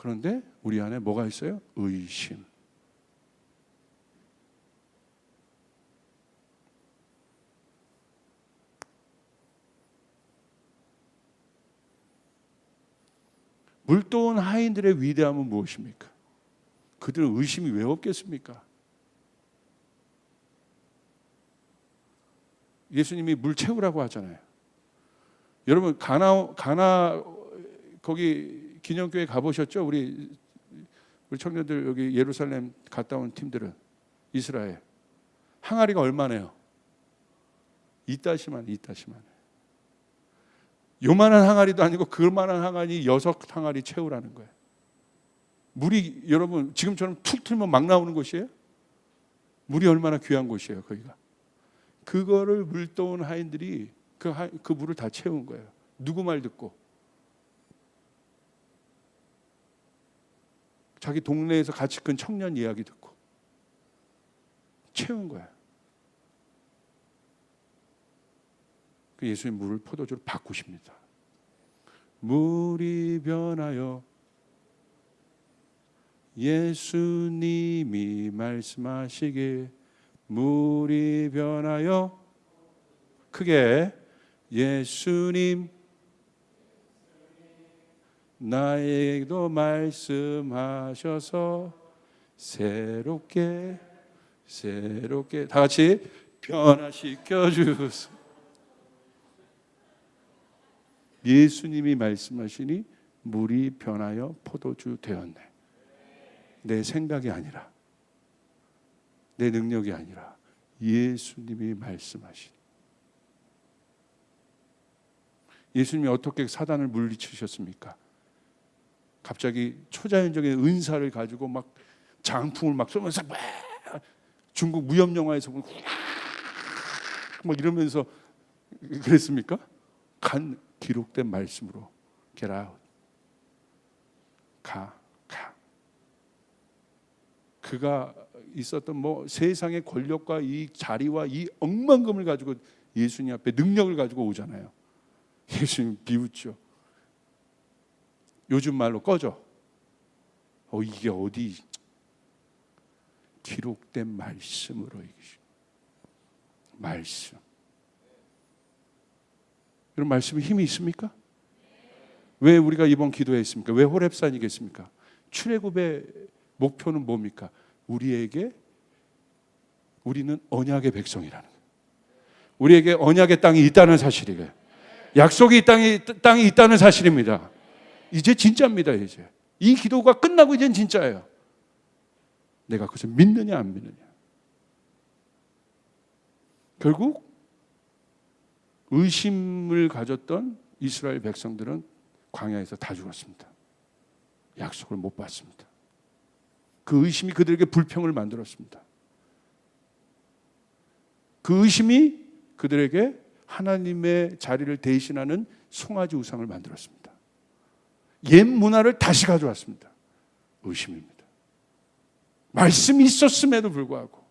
그런데 우리 안에 뭐가 있어요? 의심. 물도온 하인들의 위대함은 무엇입니까? 그들은 의심이 왜 없겠습니까? 예수님이 물 채우라고 하잖아요. 여러분 가나 거기 기념교회 가보셨죠? 우리 청년들 여기 예루살렘 갔다 온 팀들은 이스라엘 항아리가 얼마네요? 이따시만. 요만한 항아리도 아니고 그만한 항아리 6항아리 채우라는 거예요. 물이 여러분 지금처럼 툭 틀면 막 나오는 곳이에요? 물이 얼마나 귀한 곳이에요, 거기가. 그거를 물도온 하인들이 그 물을 다 채운 거예요. 누구 말 듣고? 자기 동네에서 같이 큰 청년 이야기 듣고 채운 거예요. 예수님 물을 포도주로 바꾸십니다. 물이 변하여 예수님이 말씀하시길 물이 변하여 크게 예수님 나에게도 말씀하셔서 새롭게 다 같이 변화시켜 주소서. 예수님이 말씀하시니 물이 변하여 포도주 되었네. 내 생각이 아니라 내 능력이 아니라 예수님이 말씀하시니. 예수님이 어떻게 사단을 물리치셨습니까? 갑자기 초자연적인 은사를 가지고 막 장풍을 막 쏘면서 막 중국 무협 영화에서 막 이러면서 그랬습니까? 기록된 말씀으로 get out. 가. 그가 있었던 세상의 권력과 이 자리와 이 억만금을 가지고 예수님 앞에 능력을 가지고 오잖아요. 예수님 비웃죠. 요즘 말로 꺼져. 이게 어디 기록된 말씀으로 말씀. 이런 말씀에 힘이 있습니까? 왜 우리가 이번 기도했습니까? 왜 호렙산이겠습니까? 출애굽의 목표는 뭡니까? 우리는 언약의 백성이라는 거예요. 우리에게 언약의 땅이 있다는 사실이에요. 약속의 땅이 있다는 사실입니다. 이제 진짜입니다. 이제 이 기도가 끝나고 이제는 진짜예요. 내가 그것을 믿느냐 안 믿느냐. 결국 의심을 가졌던 이스라엘 백성들은 광야에서 다 죽었습니다. 약속을 못 받습니다. 그 의심이 그들에게 불평을 만들었습니다. 그 의심이 그들에게 하나님의 자리를 대신하는 송아지 우상을 만들었습니다. 옛 문화를 다시 가져왔습니다. 의심입니다. 말씀이 있었음에도 불구하고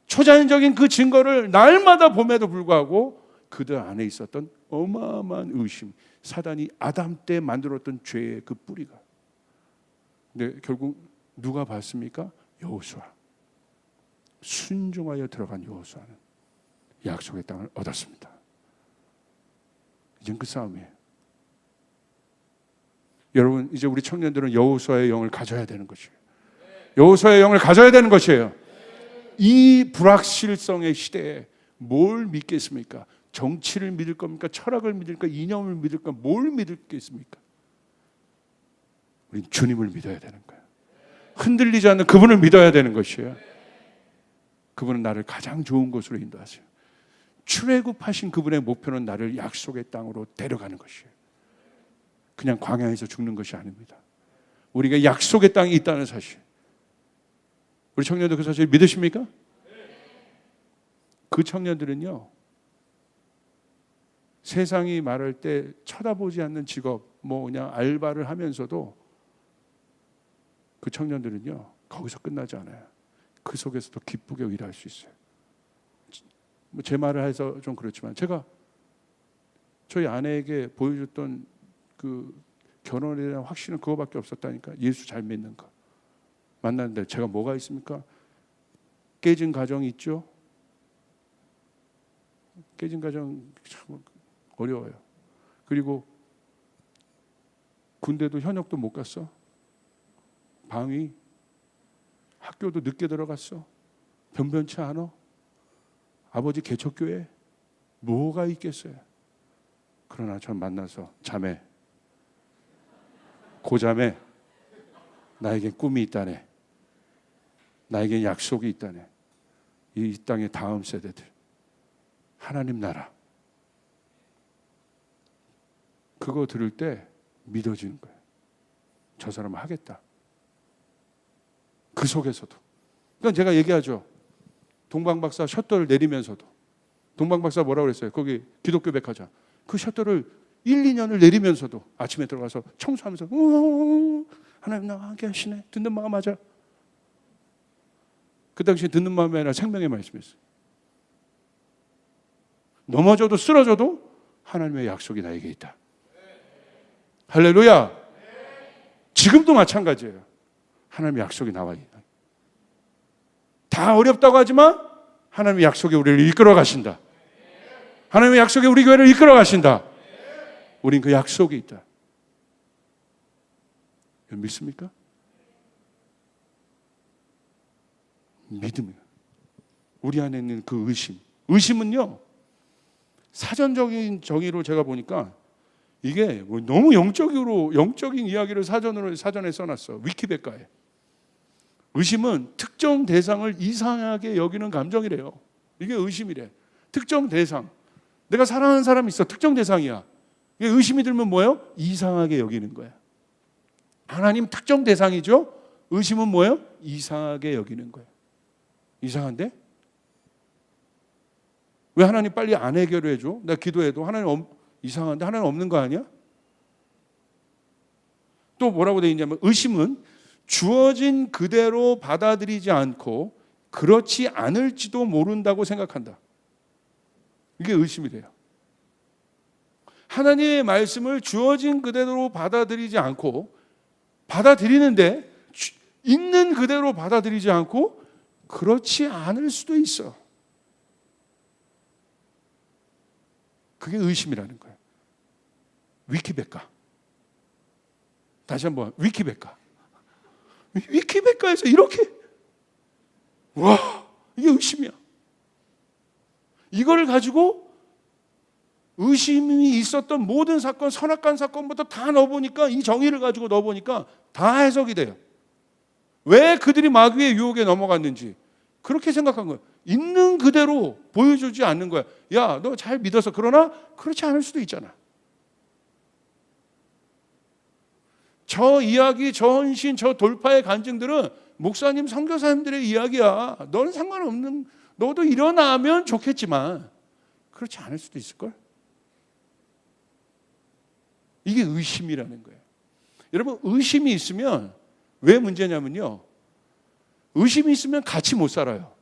초자연적인 그 증거를 날마다 봄에도 불구하고 그들 안에 있었던 어마어마한 의심, 사단이 아담 때 만들었던 죄의 그 뿌리가. 근데 결국 누가 봤습니까? 여호수아. 순종하여 들어간 여호수아는 약속의 땅을 얻었습니다. 이젠 그 싸움이에요. 여러분, 이제 우리 청년들은 여호수아의 영을 가져야 되는 것이에요. 여호수아의 영을 가져야 되는 것이에요. 이 불확실성의 시대에 뭘 믿겠습니까? 정치를 믿을 겁니까? 철학을 믿을까? 이념을 믿을까? 뭘 믿겠습니까? 우린 주님을 믿어야 되는 거예요. 흔들리지 않는 그분을 믿어야 되는 것이에요. 그분은 나를 가장 좋은 곳으로 인도하세요. 출애굽하신 그분의 목표는 나를 약속의 땅으로 데려가는 것이에요. 그냥 광야에서 죽는 것이 아닙니다. 우리가 약속의 땅이 있다는 사실. 우리 청년들 그 사실 믿으십니까? 그 청년들은요, 세상이 말할 때 쳐다보지 않는 직업, 그냥 알바를 하면서도 그 청년들은요, 거기서 끝나지 않아요. 그 속에서도 기쁘게 일할 수 있어요. 제 말을 해서 좀 그렇지만 제가 저희 아내에게 보여줬던 그 결혼에 대한 확신은 그거밖에 없었다니까. 예수 잘 믿는 거. 만났는데 제가 뭐가 있습니까? 깨진 가정이 있죠. 깨진 가정 참 어려워요. 그리고 군대도 현역도 못 갔어. 방위. 학교도 늦게 들어갔어. 변변치 않아. 아버지 개척교회. 뭐가 있겠어요. 그러나 전 만나서 자매, 고자매, 나에겐 꿈이 있다네. 나에겐 약속이 있다네. 이 땅의 다음 세대들, 하나님 나라. 그거 들을 때 믿어지는 거예요. 저 사람은 하겠다. 그 속에서도. 그러니까 제가 얘기하죠. 동방박사 셔터를 내리면서도. 동방박사 뭐라고 그랬어요? 거기 기독교 백화점. 그 셔터를 1, 2년을 내리면서도 아침에 들어가서 청소하면서 하나님 나와 함께 하시네. 듣는 마음 맞아. 그 당시에 듣는 마음이 아니라 생명의 말씀이었어요. 넘어져도 쓰러져도 하나님의 약속이 나에게 있다. 할렐루야. 지금도 마찬가지예요. 하나님의 약속이 나와 있다. 다 어렵다고 하지만 하나님의 약속이 우리를 이끌어 가신다. 하나님의 약속이 우리 교회를 이끌어 가신다. 우린 그 약속이 있다. 믿습니까? 믿음이에요. 우리 안에 있는 그 의심. 의심은요, 사전적인 정의로 제가 보니까 이게 너무 영적인 이야기를 사전에 써놨어. 위키백과에. 의심은 특정 대상을 이상하게 여기는 감정이래요. 이게 의심이래. 특정 대상. 내가 사랑하는 사람이 있어. 특정 대상이야. 이게 의심이 들면 뭐예요? 이상하게 여기는 거야. 하나님 특정 대상이죠. 의심은 뭐예요? 이상하게 여기는 거예요. 이상한데? 왜 하나님 빨리 안 해결해 줘? 내가 기도해도 하나님 이상한데 하나님 없는 거 아니야? 또 뭐라고 되어 있냐면 의심은 주어진 그대로 받아들이지 않고 그렇지 않을지도 모른다고 생각한다. 이게 의심이래요. 하나님의 말씀을 주어진 그대로 받아들이지 않고 받아들이는데 있는 그대로 받아들이지 않고 그렇지 않을 수도 있어. 그게 의심이라는 거예요. 위키백과. 다시 한번 위키백과. 위키백과에서 이렇게 와 이게 의심이야. 이걸 가지고 의심이 있었던 모든 사건, 선악간 사건부터 다 넣어보니까 이 정의를 가지고 넣어보니까 다 해석이 돼요. 왜 그들이 마귀의 유혹에 넘어갔는지 그렇게 생각한 거예요. 있는 그대로 보여주지 않는 거야. 야, 너 잘 믿어서. 그러나 그렇지 않을 수도 있잖아. 저 이야기, 저 헌신, 저 돌파의 간증들은 목사님, 선교사님들의 이야기야. 너는 상관없는, 너도 일어나면 좋겠지만 그렇지 않을 수도 있을걸? 이게 의심이라는 거예요. 여러분, 의심이 있으면 왜 문제냐면요. 의심이 있으면 같이 못 살아요.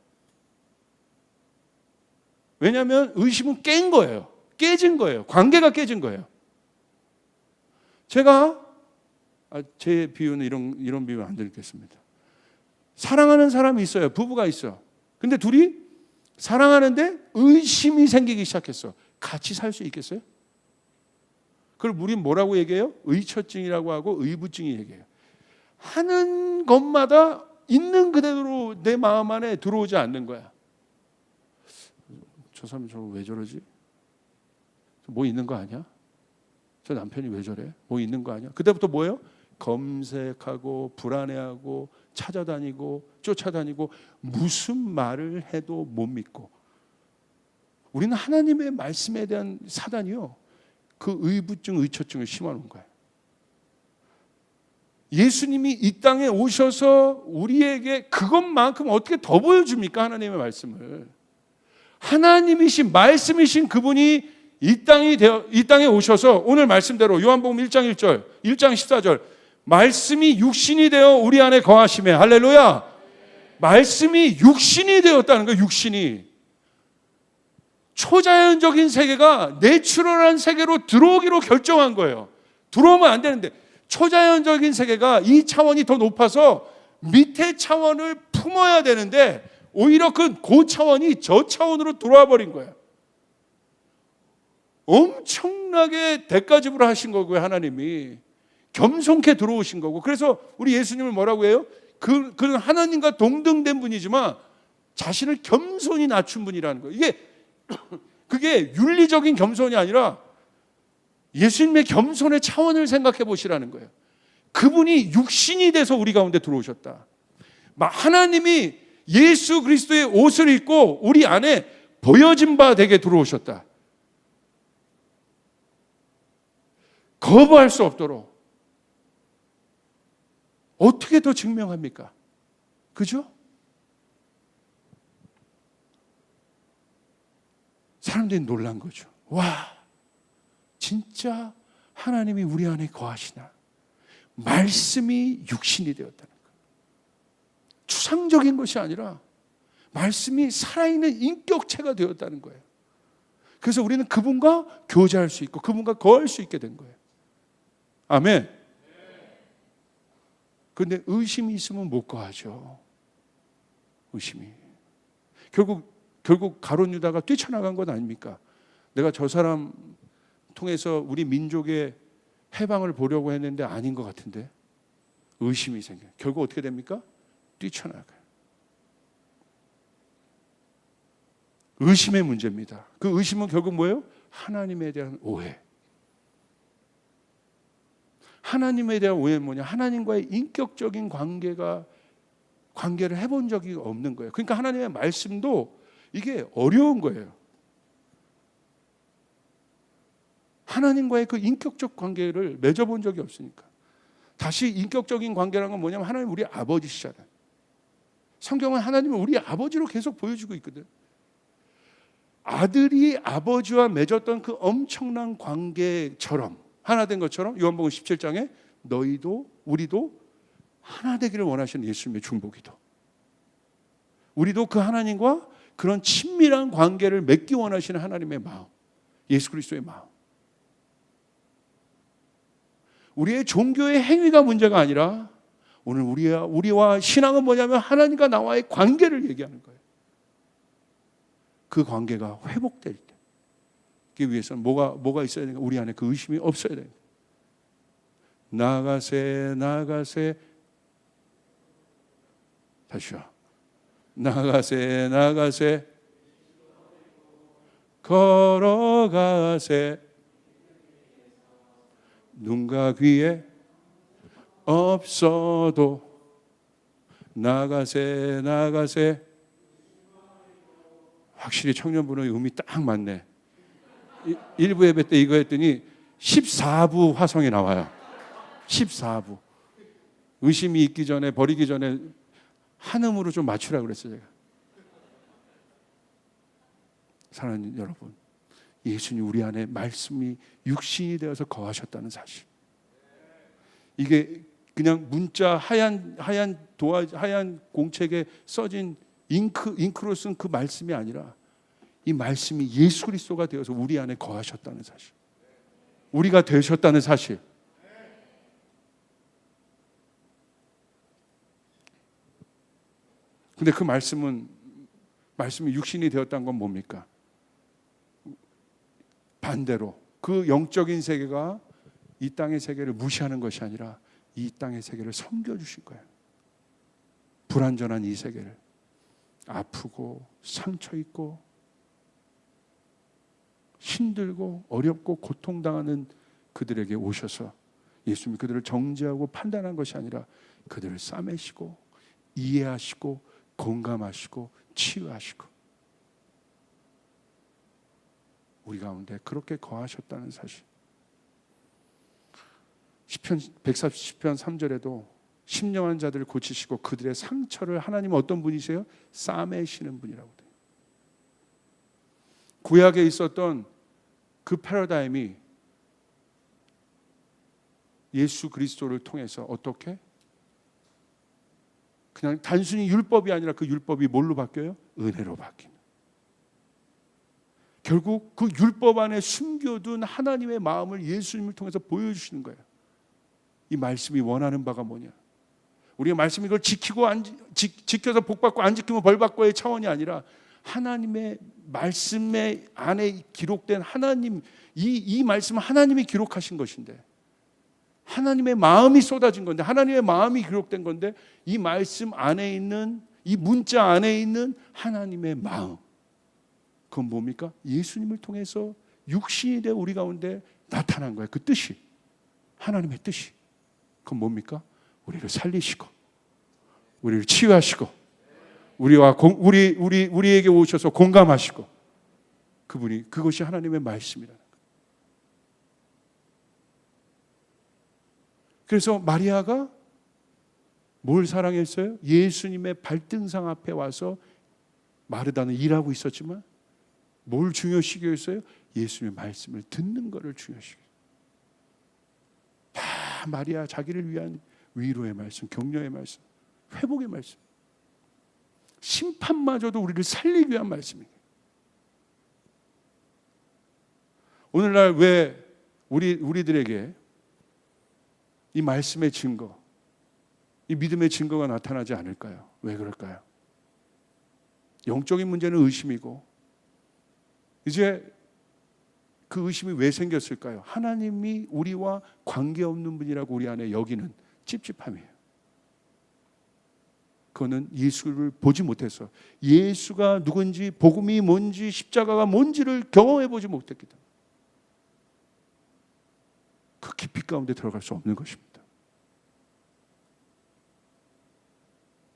왜냐하면 의심은 깬 거예요. 깨진 거예요. 관계가 깨진 거예요. 제가 제 비유는 이런 비유 안 드리겠습니다. 사랑하는 사람이 있어요. 부부가 있어. 근데 둘이 사랑하는데 의심이 생기기 시작했어. 같이 살 수 있겠어요? 그걸 우린 뭐라고 얘기해요? 의처증이라고 하고 의부증이 얘기해요. 하는 것마다 있는 그대로 내 마음 안에 들어오지 않는 거야. 저 사람 저 왜 저러지? 뭐 있는 거 아니야? 저 남편이 왜 저래? 뭐 있는 거 아니야? 그때부터 뭐예요? 검색하고 불안해하고 찾아다니고 쫓아다니고 무슨 말을 해도 못 믿고. 우리는 하나님의 말씀에 대한 사단이요, 그 의부증, 의처증을 심어놓은 거예요. 예수님이 이 땅에 오셔서 우리에게 그것만큼 어떻게 더 보여줍니까? 하나님의 말씀을. 하나님이신 말씀이신 그분이 이 땅에 오셔서 오늘 말씀대로 요한복음 1장 1절, 1장 14절 말씀이 육신이 되어 우리 안에 거하시매. 할렐루야. 말씀이 육신이 되었다는 거예요. 육신이. 초자연적인 세계가 내추럴한 세계로 들어오기로 결정한 거예요. 들어오면 안 되는데 초자연적인 세계가 이 차원이 더 높아서 밑에 차원을 품어야 되는데 오히려 그 고차원이 저 차원으로 들어와 버린 거예요. 엄청나게 대가 지불을 하신 거고요. 하나님이 겸손케 들어오신 거고. 그래서 우리 예수님을 뭐라고 해요? 그는 하나님과 동등된 분이지만 자신을 겸손히 낮춘 분이라는 거예요. 그게 윤리적인 겸손이 아니라 예수님의 겸손의 차원을 생각해 보시라는 거예요. 그분이 육신이 돼서 우리 가운데 들어오셨다. 하나님이 예수 그리스도의 옷을 입고 우리 안에 보여진 바 되게 들어오셨다. 거부할 수 없도록. 어떻게 더 증명합니까? 그죠? 사람들이 놀란 거죠. 와, 진짜 하나님이 우리 안에 거하시나. 말씀이 육신이 되었다는 거예요. 추상적인 것이 아니라 말씀이 살아있는 인격체가 되었다는 거예요. 그래서 우리는 그분과 교제할 수 있고 그분과 거할 수 있게 된 거예요. 아멘. 그런데 의심이 있으면 못 거하죠. 의심이. 결국 가룟 유다가 뛰쳐나간 것 아닙니까? 내가 저 사람 통해서 우리 민족의 해방을 보려고 했는데 아닌 것 같은데 의심이 생겨요. 결국 어떻게 됩니까? 뛰쳐나가요. 의심의 문제입니다. 그 의심은 결국 뭐예요? 하나님에 대한 오해. 하나님에 대한 오해는 뭐냐? 하나님과의 인격적인 관계를 해본 적이 없는 거예요. 그러니까 하나님의 말씀도 이게 어려운 거예요. 하나님과의 그 인격적 관계를 맺어본 적이 없으니까. 다시 인격적인 관계라는 건 뭐냐면 하나님 우리 아버지시잖아요. 성경은 하나님을 우리 아버지로 계속 보여주고 있거든. 아들이 아버지와 맺었던 그 엄청난 관계처럼 하나 된 것처럼 요한복음 17장에 너희도 우리도 하나 되기를 원하시는 예수님의 중보기도. 우리도 그 하나님과 그런 친밀한 관계를 맺기 원하시는 하나님의 마음, 예수 그리스도의 마음. 우리의 종교의 행위가 문제가 아니라 오늘 우리와 신앙은 뭐냐면 하나님과 나와의 관계를 얘기하는 거예요. 그 관계가 회복될 때 그 위해서는 뭐가 있어야 되는가? 우리 안에 그 의심이 없어야 됩니다. 나가세 다시요. 나가세 걸어가세 눈과 귀에 없어도 나가세 확실히 청년부는 음이 딱 맞네. 1부 예배 때 이거 했더니 14부 화성이 나와요. 14부. 의심이 있기 전에 버리기 전에 한음으로 좀 맞추라고 그랬어요. 제가. 사랑하는 여러분, 예수님 우리 안에 말씀이 육신이 되어서 거하셨다는 사실. 이게 그냥 문자 하얀 공책에 써진 잉크로 쓴 그 말씀이 아니라 이 말씀이 예수 그리스도가 되어서 우리 안에 거하셨다는 사실. 우리가 되셨다는 사실. 근데 그 말씀이 육신이 되었다는 건 뭡니까? 반대로 그 영적인 세계가 이 땅의 세계를 무시하는 것이 아니라 이 땅의 세계를 섬겨주신 거예요. 불완전한 이 세계를 아프고 상처 있고 힘들고 어렵고 고통당하는 그들에게 오셔서 예수님이 그들을 정죄하고 판단한 것이 아니라 그들을 싸매시고 이해하시고 공감하시고 치유하시고 우리 가운데 그렇게 거하셨다는 사실. 시편 140편 3절에도 심령한 자들을 고치시고 그들의 상처를 하나님은 어떤 분이세요? 싸매시는 분이라고 돼요. 구약에 있었던 그 패러다임이 예수 그리스도를 통해서 어떻게? 그냥 단순히 율법이 아니라 그 율법이 뭘로 바뀌어요? 은혜로 바뀌는. 결국 그 율법 안에 숨겨둔 하나님의 마음을 예수님을 통해서 보여주시는 거예요. 이 말씀이 원하는 바가 뭐냐? 우리가 말씀 이걸 지켜서 복받고 안 지키면 벌받고의 차원이 아니라 하나님의 말씀의 안에 기록된 하나님, 이 말씀은 하나님이 기록하신 것인데, 하나님의 마음이 쏟아진 건데, 하나님의 마음이 기록된 건데, 이 말씀 안에 있는, 이 문자 안에 있는 하나님의 마음, 그건 뭡니까? 예수님을 통해서 육신이 돼 우리 가운데 나타난 거예요. 그 뜻이, 하나님의 뜻이. 그건 뭡니까? 우리를 살리시고 우리를 치유하시고 우리에게 오셔서 공감하시고, 그것이 하나님의 말씀이라는 거예요. 그래서 마리아가 뭘 사랑했어요? 예수님의 발등상 앞에 와서 마르다는 일하고 있었지만 뭘 중요시 여겼어요? 예수님의 말씀을 듣는 것을 중요시 여겼어요. 다 마리아 자기를 위한 위로의 말씀, 격려의 말씀, 회복의 말씀, 심판마저도 우리를 살리기 위한 말씀이에요. 오늘날 왜 우리들에게 이 말씀의 증거, 이 믿음의 증거가 나타나지 않을까요? 왜 그럴까요? 영적인 문제는 의심이고, 이제 그 의심이 왜 생겼을까요? 하나님이 우리와 관계없는 분이라고 우리 안에 여기는 찝찝함이에요. 그거는 예수를 보지 못해서, 예수가 누군지, 복음이 뭔지, 십자가가 뭔지를 경험해 보지 못했기 때문에 그 깊이 가운데 들어갈 수 없는 것입니다.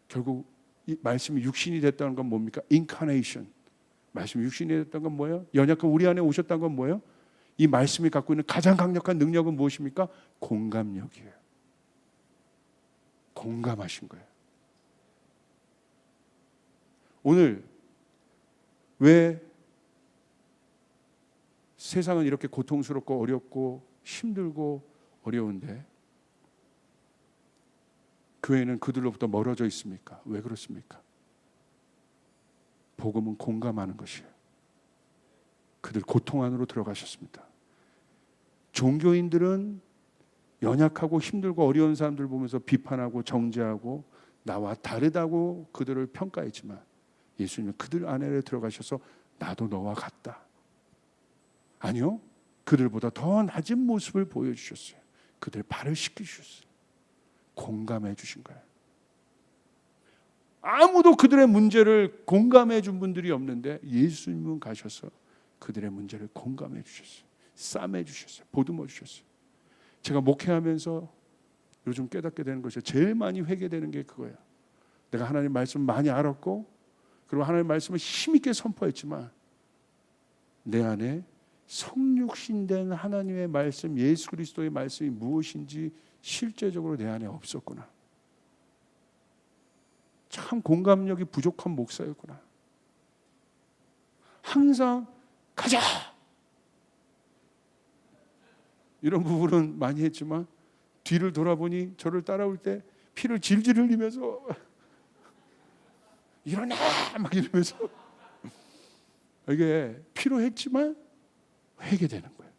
결국 이 말씀이 육신이 됐다는 건 뭡니까? 인카네이션. 말씀이 육신이 됐다는 건 뭐예요? 연약한 우리 안에 오셨다는 건 뭐예요? 이 말씀이 갖고 있는 가장 강력한 능력은 무엇입니까? 공감력이에요. 공감하신 거예요. 오늘 왜 세상은 이렇게 고통스럽고 어렵고 힘들고 어려운데 교회는 그들로부터 멀어져 있습니까? 왜 그렇습니까? 복음은 공감하는 것이에요. 그들 고통 안으로 들어가셨습니다. 종교인들은 연약하고 힘들고 어려운 사람들 보면서 비판하고 정죄하고 나와 다르다고 그들을 평가했지만, 예수님은 그들 안에 들어가셔서 나도 너와 같다. 아니요, 그들보다 더 낮은 모습을 보여주셨어요. 그들 발을 씻기주셨어요. 공감해 주신 거예요. 아무도 그들의 문제를 공감해 준 분들이 없는데 예수님은 가셔서 그들의 문제를 공감해 주셨어요. 싸매 주셨어요. 보듬어 주셨어요. 제가 목회하면서 요즘 깨닫게 되는 것이, 제일 많이 회개되는 게 그거예요. 내가 하나님 말씀 많이 알았고, 그리고 하나님 말씀을 힘있게 선포했지만 내 안에 성육신된 하나님의 말씀, 예수 그리스도의 말씀이 무엇인지 실제적으로 내 안에 없었구나. 참 공감력이 부족한 목사였구나. 항상 가자! 이런 부분은 많이 했지만 뒤를 돌아보니 저를 따라올 때 피를 질질 흘리면서 일어나! 막 이러면서 이게 필요했지만 회개되는 거예요.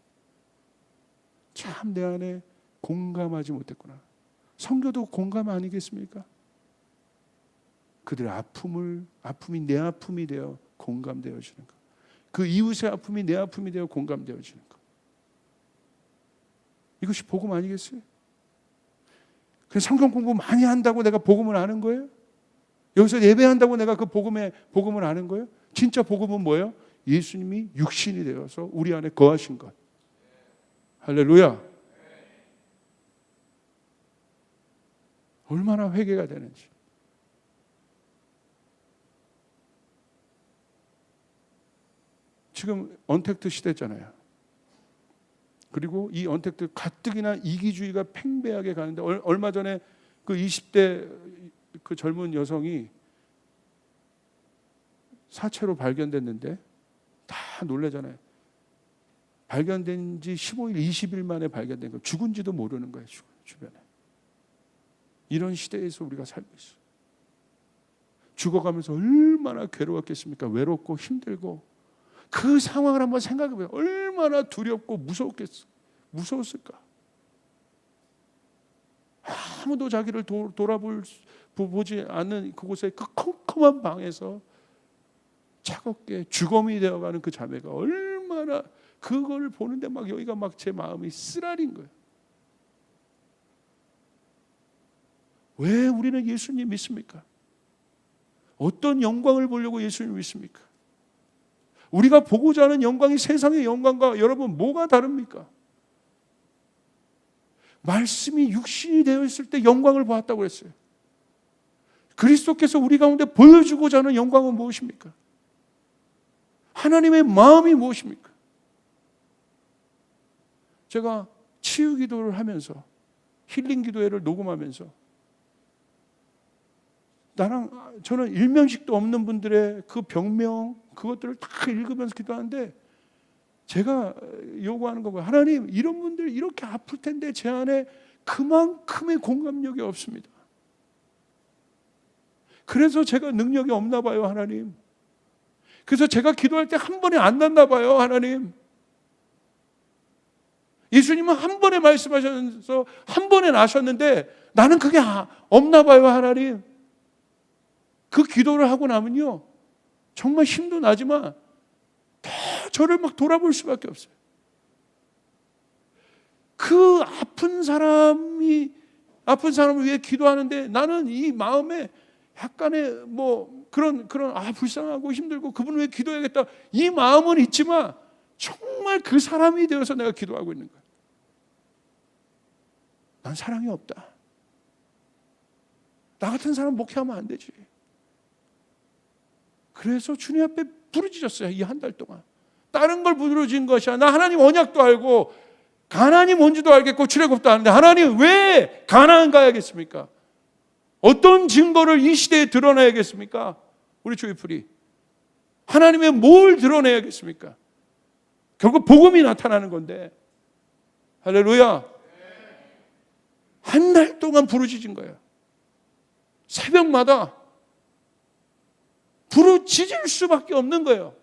참 내 안에 공감하지 못했구나. 성교도 공감 아니겠습니까? 그들의 아픔이 내 아픔이 되어 공감되어지는 것. 그 이웃의 아픔이 내 아픔이 되어 공감되어지는 것. 이것이 복음 아니겠어요? 그래서 성경 공부 많이 한다고 내가 복음을 아는 거예요? 여기서 예배한다고 내가 그 복음을 아는 거예요? 진짜 복음은 뭐예요? 예수님이 육신이 되어서 우리 안에 거하신 것. 할렐루야. 얼마나 회개가 되는지. 지금 언택트 시대잖아요. 그리고 이 언택트 가뜩이나 이기주의가 팽배하게 가는데, 얼마 전에 그 20대 그 젊은 여성이 사체로 발견됐는데 다 놀라잖아요. 발견된 지 15일, 20일 만에 발견된 거, 죽은지도 모르는 거예요, 주변에. 이런 시대에서 우리가 살고 있어요. 죽어가면서 얼마나 괴로웠겠습니까? 외롭고 힘들고. 그 상황을 한번 생각해 보세요. 얼마나 두렵고 무서웠을까? 아무도 자기를 돌아보지 않는 그곳에 그 컴컴한 방에서 차갑게 주검이 되어가는 그 자매가 얼마나, 그걸 보는데 막 여기가 막 제 마음이 쓰라린 거예요. 왜 우리는 예수님 믿습니까? 어떤 영광을 보려고 예수님 믿습니까? 우리가 보고자 하는 영광이 세상의 영광과 여러분 뭐가 다릅니까? 말씀이 육신이 되어 있을 때 영광을 보았다고 했어요. 그리스도께서 우리 가운데 보여주고자 하는 영광은 무엇입니까? 하나님의 마음이 무엇입니까? 제가 치유 기도를 하면서, 힐링 기도회를 녹음하면서 저는 일면식도 없는 분들의 그 병명, 그것들을 다 읽으면서 기도하는데, 제가 요구하는 거고, 하나님, 이런 분들 이렇게 아플 텐데 제 안에 그만큼의 공감력이 없습니다. 그래서 제가 능력이 없나 봐요, 하나님. 그래서 제가 기도할 때 한 번에 안 났나 봐요, 하나님. 예수님은 한 번에 말씀하셔서 한 번에 나셨는데 나는 그게 없나 봐요, 하나님. 그 기도를 하고 나면요, 정말 힘도 나지만 더 저를 막 돌아볼 수밖에 없어요. 그 아픈 사람을 위해 기도하는데 나는 이 마음에 약간의 그런 불쌍하고 힘들고 그분을 위해 기도해야겠다, 이 마음은 있지만 정말 그 사람이 되어서 내가 기도하고 있는 거야. 난 사랑이 없다. 나 같은 사람 목회하면 안 되지. 그래서 주님 앞에 부르짖었어요. 이 한 달 동안. 다른 걸 부르짖은 것이 아니라, 나 하나님 언약도 알고 가나안이 뭔지도 알겠고 출애굽도 아는데 하나님 왜 가나안 가야겠습니까? 어떤 증거를 이 시대에 드러내야겠습니까? 우리 조이풀이 하나님의 뭘 드러내야겠습니까? 결국 복음이 나타나는 건데. 할렐루야. 한 달 동안 부르짖은 거예요. 새벽마다 부르짖을 수밖에 없는 거예요.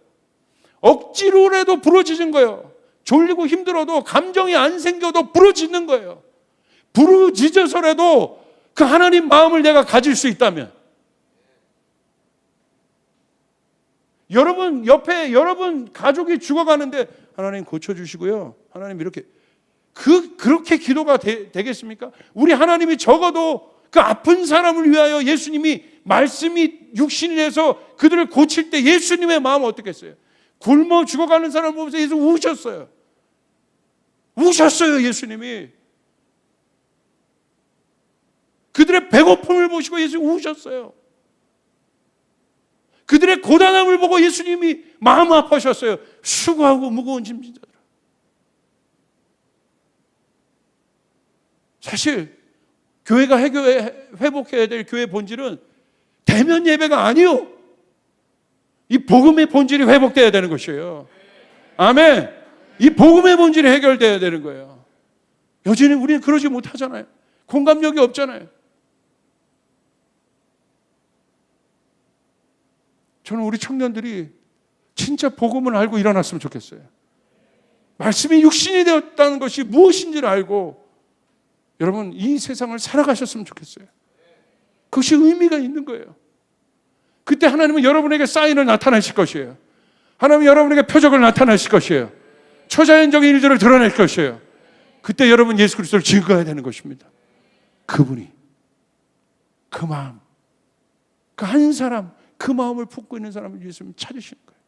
억지로라도 부르짖은 거예요. 졸리고 힘들어도, 감정이 안 생겨도 부르짖는 거예요. 부르짖어서라도 그 하나님 마음을 내가 가질 수 있다면. 여러분 옆에 여러분 가족이 죽어가는데 하나님 고쳐주시고요, 하나님 이렇게, 그렇게 기도가 되겠습니까? 우리 하나님이 적어도 그 아픈 사람을 위하여 예수님이 말씀이 육신이 돼서 그들을 고칠 때 예수님의 마음은 어떻겠어요? 굶어 죽어가는 사람을 보면서 예수 우셨어요. 우셨어요, 예수님이. 그들의 배고픔을 보시고 예수 우셨어요. 그들의 고단함을 보고 예수님이 마음 아파하셨어요. 수고하고 무거운 짐진 자들. 사실 교회가 회복해야 될 교회의 본질은 대면 예배가 아니요, 이 복음의 본질이 회복돼야 되는 것이에요. 아멘. 이 복음의 본질이 해결돼야 되는 거예요. 여전히 우리는 그러지 못하잖아요. 공감력이 없잖아요. 저는 우리 청년들이 진짜 복음을 알고 일어났으면 좋겠어요. 말씀이 육신이 되었다는 것이 무엇인지를 알고 여러분 이 세상을 살아가셨으면 좋겠어요. 그것이 의미가 있는 거예요. 그때 하나님은 여러분에게 사인을 나타내실 것이에요. 하나님은 여러분에게 표적을 나타내실 것이에요. 초자연적인 일들을 드러낼 것이에요. 그때 여러분 예수 그리스도를 증거해야 되는 것입니다. 그분이 그 마음, 그 한 사람, 그 마음을 품고 있는 사람을 예수님 찾으시는 거예요.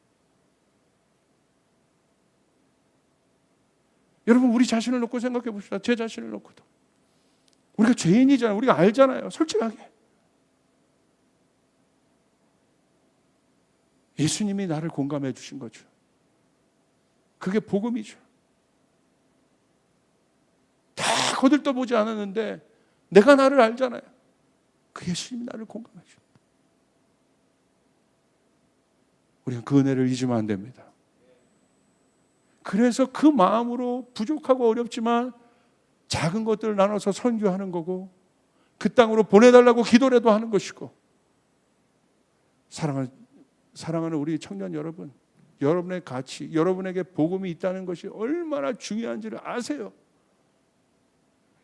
여러분 우리 자신을 놓고 생각해 봅시다. 제 자신을 놓고도. 우리가 죄인이잖아요. 우리가 알잖아요. 솔직하게. 예수님이 나를 공감해 주신 거죠. 그게 복음이죠. 다 거들떠보지 않았는데 내가 나를 알잖아요. 그 예수님이 나를 공감해 주신 거예요. 우리는 그 은혜를 잊으면 안 됩니다. 그래서 그 마음으로 부족하고 어렵지만 작은 것들을 나눠서 선교하는 거고, 그 땅으로 보내달라고 기도라도 하는 것이고, 사랑하는 우리 청년 여러분, 여러분의 가치, 여러분에게 복음이 있다는 것이 얼마나 중요한지를 아세요.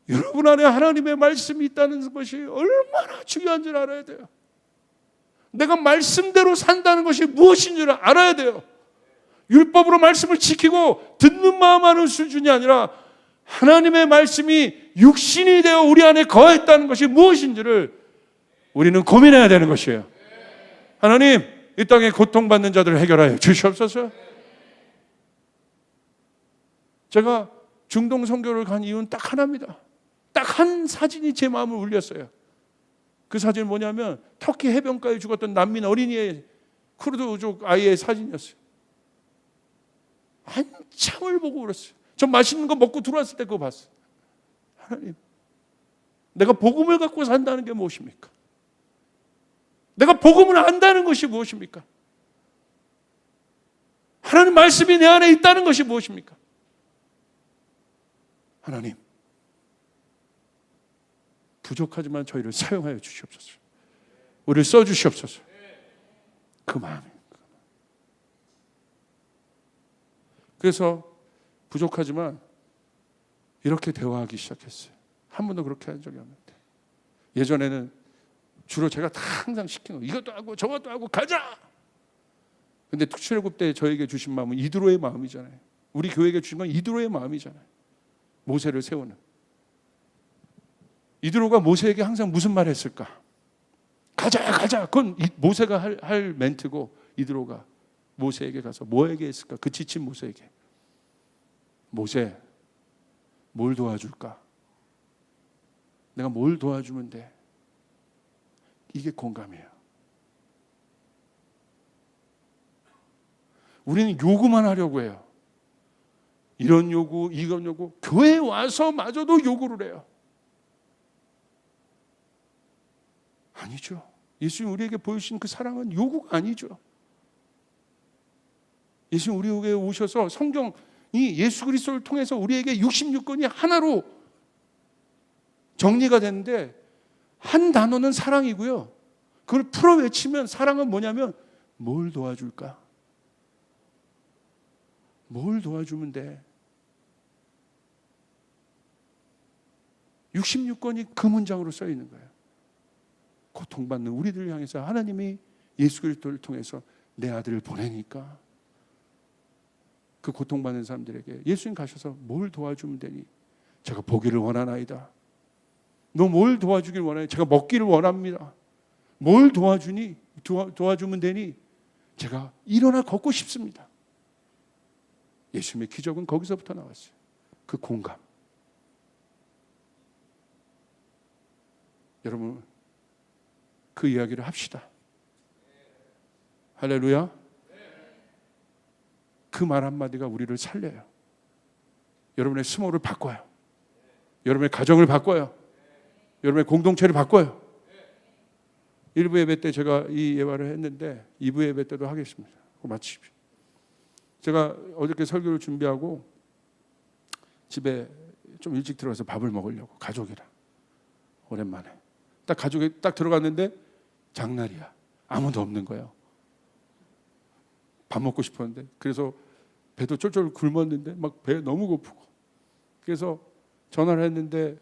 여러분 안에 하나님의 말씀이 있다는 것이 얼마나 중요한 줄 알아야 돼요. 내가 말씀대로 산다는 것이 무엇인 줄 알아야 돼요. 율법으로 말씀을 지키고 듣는 마음 하는 수준이 아니라 하나님의 말씀이 육신이 되어 우리 안에 거했다는 것이 무엇인지를 우리는 고민해야 되는 것이에요. 하나님, 이 땅에 고통받는 자들을 해결하여 주시옵소서. 제가 중동 선교를 간 이유는 딱 하나입니다. 딱 한 사진이 제 마음을 울렸어요. 그 사진은 뭐냐면 터키 해변가에 죽었던 난민 어린이의 쿠르드족 아이의 사진이었어요. 한참을 보고 울었어요. 전 맛있는 거 먹고 들어왔을 때 그거 봤어요. 하나님, 내가 복음을 갖고 산다는 게 무엇입니까? 내가 복음을 안다는 것이 무엇입니까? 하나님 말씀이 내 안에 있다는 것이 무엇입니까? 하나님, 부족하지만 저희를 사용하여 주시옵소서. 우리를 써주시옵소서. 그 마음이에요. 그래서 부족하지만 이렇게 대화하기 시작했어요. 한 번도 그렇게 한 적이 없는데. 예전에는 주로 제가 다 항상 시키는 거, 이것도 하고 저것도 하고 가자. 근데 출애굽 때 저에게 주신 마음은 이드로의 마음이잖아요. 우리 교회에게 주신 건 이드로의 마음이잖아요. 모세를 세우는. 이드로가 모세에게 항상 무슨 말 했을까? 가자 가자. 그건 모세가 할 멘트고 이드로가 모세에게 가서 뭐에게 했을까? 그 지친 모세에게. 모세, 뭘 도와줄까? 내가 뭘 도와주면 돼? 이게 공감이에요. 우리는 요구만 하려고 해요. 이런 요구, 이건 요구. 교회에 와서 마저도 요구를 해요. 아니죠. 예수님 우리에게 보여주신 그 사랑은 요구가 아니죠. 예수님 우리에게 오셔서 성경이 예수 그리스도를 통해서 우리에게 66권이 하나로 정리가 됐는데 한 단어는 사랑이고요. 그걸 풀어 외치면 사랑은 뭐냐면 뭘 도와줄까? 뭘 도와주면 돼? 66권이 그 문장으로 써 있는 거예요. 고통받는 우리들을 향해서 하나님이 예수 그리스도를 통해서 내 아들을 보내니까 그 고통받는 사람들에게 예수님 가셔서 뭘 도와주면 되니? 제가 보기를 원하나이다. 너 뭘 도와주길 원하니? 제가 먹기를 원합니다. 뭘 도와주니? 도와주면 되니? 제가 일어나 걷고 싶습니다. 예수님의 기적은 거기서부터 나왔어요. 그 공감. 여러분, 그 이야기를 합시다. 할렐루야. 그 말 한마디가 우리를 살려요. 여러분의 스모를 바꿔요. 여러분의 가정을 바꿔요. 여러분의 공동체를 바꿔요. 1부 예배 때 제가 이 예화를 했는데 2부 예배 때도 하겠습니다. 마치십시오. 제가 어저께 설교를 준비하고 집에 좀 일찍 들어가서 밥을 먹으려고 가족이랑 오랜만에 딱 가족이 딱 들어갔는데 장날이야. 아무도 없는 거예요. 밥 먹고 싶었는데 그래서 배도 쫄쫄 굶었는데 막 배 너무 고프고 그래서 전화를 했는데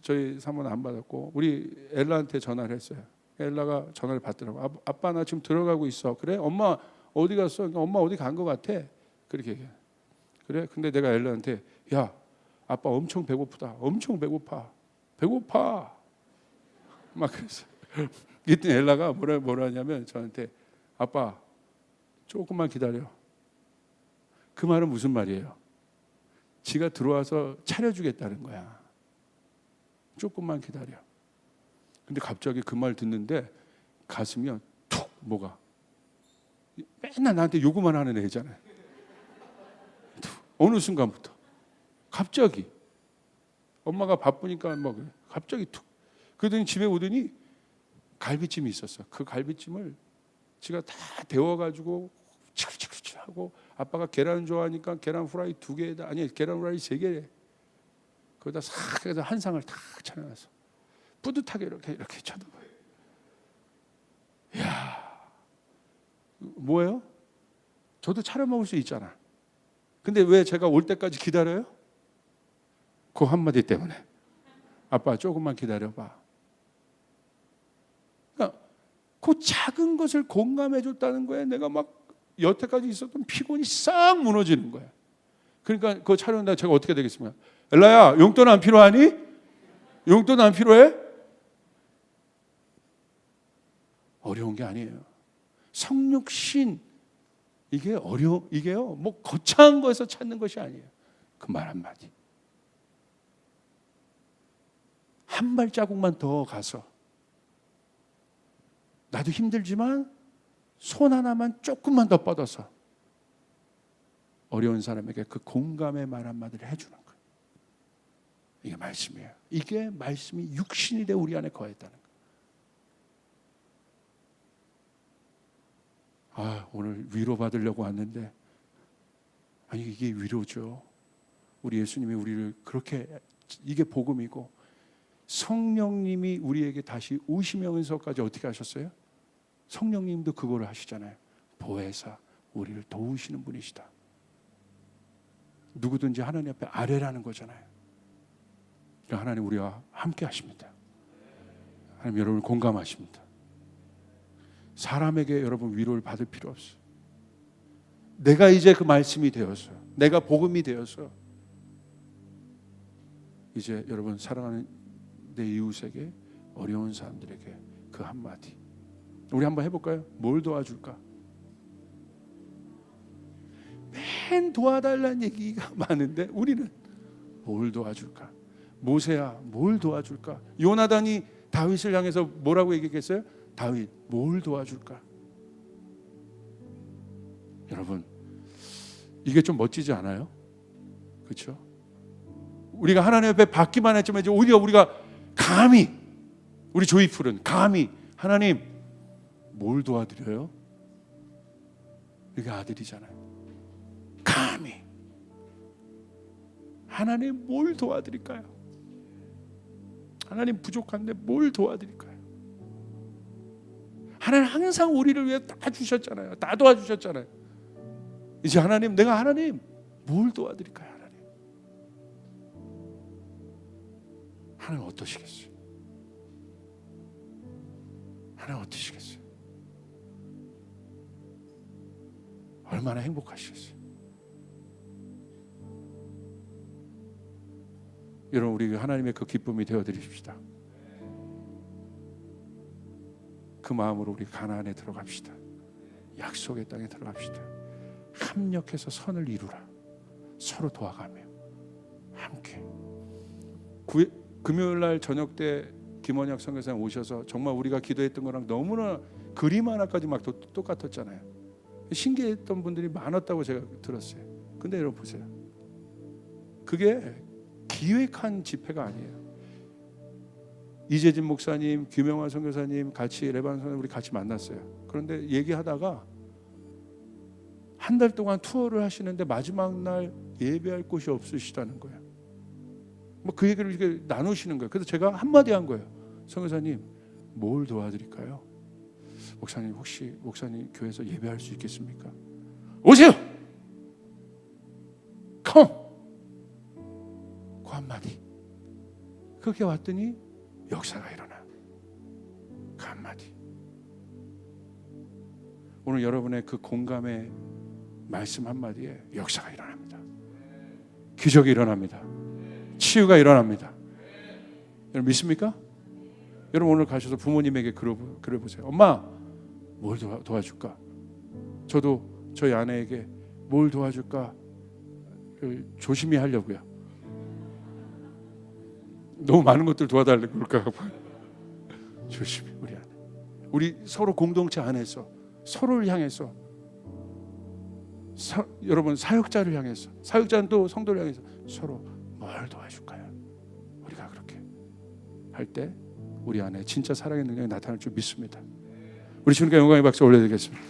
저희 사모는 안 받았고 우리 엘라한테 전화를 했어요. 엘라가 전화를 받더라고. 아빠 나 지금 들어가고 있어. 그래? 엄마 어디 갔어? 엄마 어디 간 것 같아. 그렇게 얘기해. 그래? 근데 내가 엘라한테 야 아빠 엄청 배고프다. 엄청 배고파. 배고파. 막 그랬어. 이때 엘라가 뭐라 하냐면 저한테 아빠 조금만 기다려. 그 말은 무슨 말이에요? 지가 들어와서 차려주겠다는 거야. 조금만 기다려. 근데 갑자기 그 말 듣는데 가슴이 툭 뭐가 맨날 나한테 요구만 하는 애잖아요. 어느 순간부터 갑자기 엄마가 바쁘니까 뭐 갑자기 툭 그러더니 집에 오더니 갈비찜이 있었어. 그 갈비찜을 지가 다 데워가지고 치글치글하고 아빠가 계란 좋아하니까 계란 후라이 2개에다 아니 계란 후라이 3개에 거기다 싹 해서 한 상을 다 차려놨어. 뿌듯하게 이렇게 쳐다봐요. 이야, 뭐예요? 저도 차려 먹을 수 있잖아. 근데 왜 제가 올 때까지 기다려요? 그 한마디 때문에. 아빠 조금만 기다려봐. 그러니까 그 작은 것을 공감해 줬다는 거예요. 내가 막 여태까지 있었던 피곤이 싹 무너지는 거예요. 그러니까 그 촬영한다 제가 어떻게 되겠습니까? 엘라야, 용돈 안 필요하니? 용돈 안 필요해? 어려운 게 아니에요. 성육신 이게요. 뭐 거창한 거에서 찾는 것이 아니에요. 그 말 한마디. 한 발자국만 더 가서 나도 힘들지만 손 하나만 조금만 더 뻗어서 어려운 사람에게 그 공감의 말 한마디를 해주는 거예요. 이게 말씀이에요. 이게 말씀이 육신이 돼 우리 안에 거했다는 거예요. 오늘 위로받으려고 왔는데 아니 이게 위로죠. 우리 예수님이 우리를 그렇게 이게 복음이고 성령님이 우리에게 다시 오시면서까지 어떻게 하셨어요? 성령님도 그거를 하시잖아요. 보혜사 우리를 도우시는 분이시다. 누구든지 하나님 앞에 아뢰라는 거잖아요. 하나님 우리와 함께 하십니다. 하나님 여러분을 공감하십니다. 사람에게 여러분 위로를 받을 필요 없어요. 내가 이제 그 말씀이 되어서 내가 복음이 되어서 이제 여러분 사랑하는 내 이웃에게 어려운 사람들에게 그 한마디 우리 한번 해볼까요? 뭘 도와줄까? 맨 도와달라는 얘기가 많은데 우리는 뭘 도와줄까? 모세야 뭘 도와줄까? 요나단이 다윗을 향해서 뭐라고 얘기했어요? 다윗 뭘 도와줄까? 여러분 이게 좀 멋지지 않아요? 그렇죠? 우리가 하나님 앞에 받기만 했지만 이제 오히려 우리가 감히 우리 조이풀은 감히 하나님 뭘 도와드려요? 이게 아들이잖아요. 감히 하나님 뭘 도와드릴까요? 하나님 부족한데 뭘 도와드릴까요? 하나님 항상 우리를 위해 다 주셨잖아요. 다 도와주셨잖아요. 이제 하나님 내가 하나님 뭘 도와드릴까요? 하나님 어떠시겠어요? 하나님 어떠시겠어요? 얼마나 행복하시겠어요? 여러분 우리 하나님의 그 기쁨이 되어드립시다. 그 마음으로 우리 가나안에 들어갑시다. 약속의 땅에 들어갑시다. 합력해서 선을 이루라. 서로 도와가며 함께. 금요일날 저녁 때 김원혁 선교사님 오셔서 정말 우리가 기도했던 거랑 너무나 그림 하나까지 막 똑같았잖아요. 신기했던 분들이 많았다고 제가 들었어요. 근데 여러분 보세요. 그게 기획한 집회가 아니에요. 이재진 목사님, 규명화 선교사님 같이 레바논 선교사님 우리 같이 만났어요. 그런데 얘기하다가 한 달 동안 투어를 하시는데 마지막 날 예배할 곳이 없으시다는 거예요. 뭐 그 얘기를 이렇게 나누시는 거예요. 그래서 제가 한마디 한 거예요. 선교사님 뭘 도와드릴까요? 목사님 혹시 목사님 교회에서 예배할 수 있겠습니까? 오세요. 컴. 그 한마디. 그렇게 왔더니 역사가 일어나. 그 한마디. 오늘 여러분의 그 공감의 말씀 한마디에 역사가 일어납니다. 기적이 일어납니다. 치유가 일어납니다. 여러분 믿습니까? 여러분 오늘 가셔서 부모님에게 그래 보세요. 엄마 뭘 도와줄까? 저도 저희 아내에게 뭘 도와줄까? 조심히 하려고요. 너무 많은 것들 도와달라고 그럴까 봐. 조심히 우리 아내. 우리 서로 공동체 안에서 서로를 향해서 여러분 사역자를 향해서 사역자는 또 성도를 향해서 서로 뭘 도와줄까요? 우리가 그렇게 할 때 우리 안에 진짜 사랑의 능력이 나타날 줄 믿습니다. 우리 주님께 영광의 박수 올려드리겠습니다.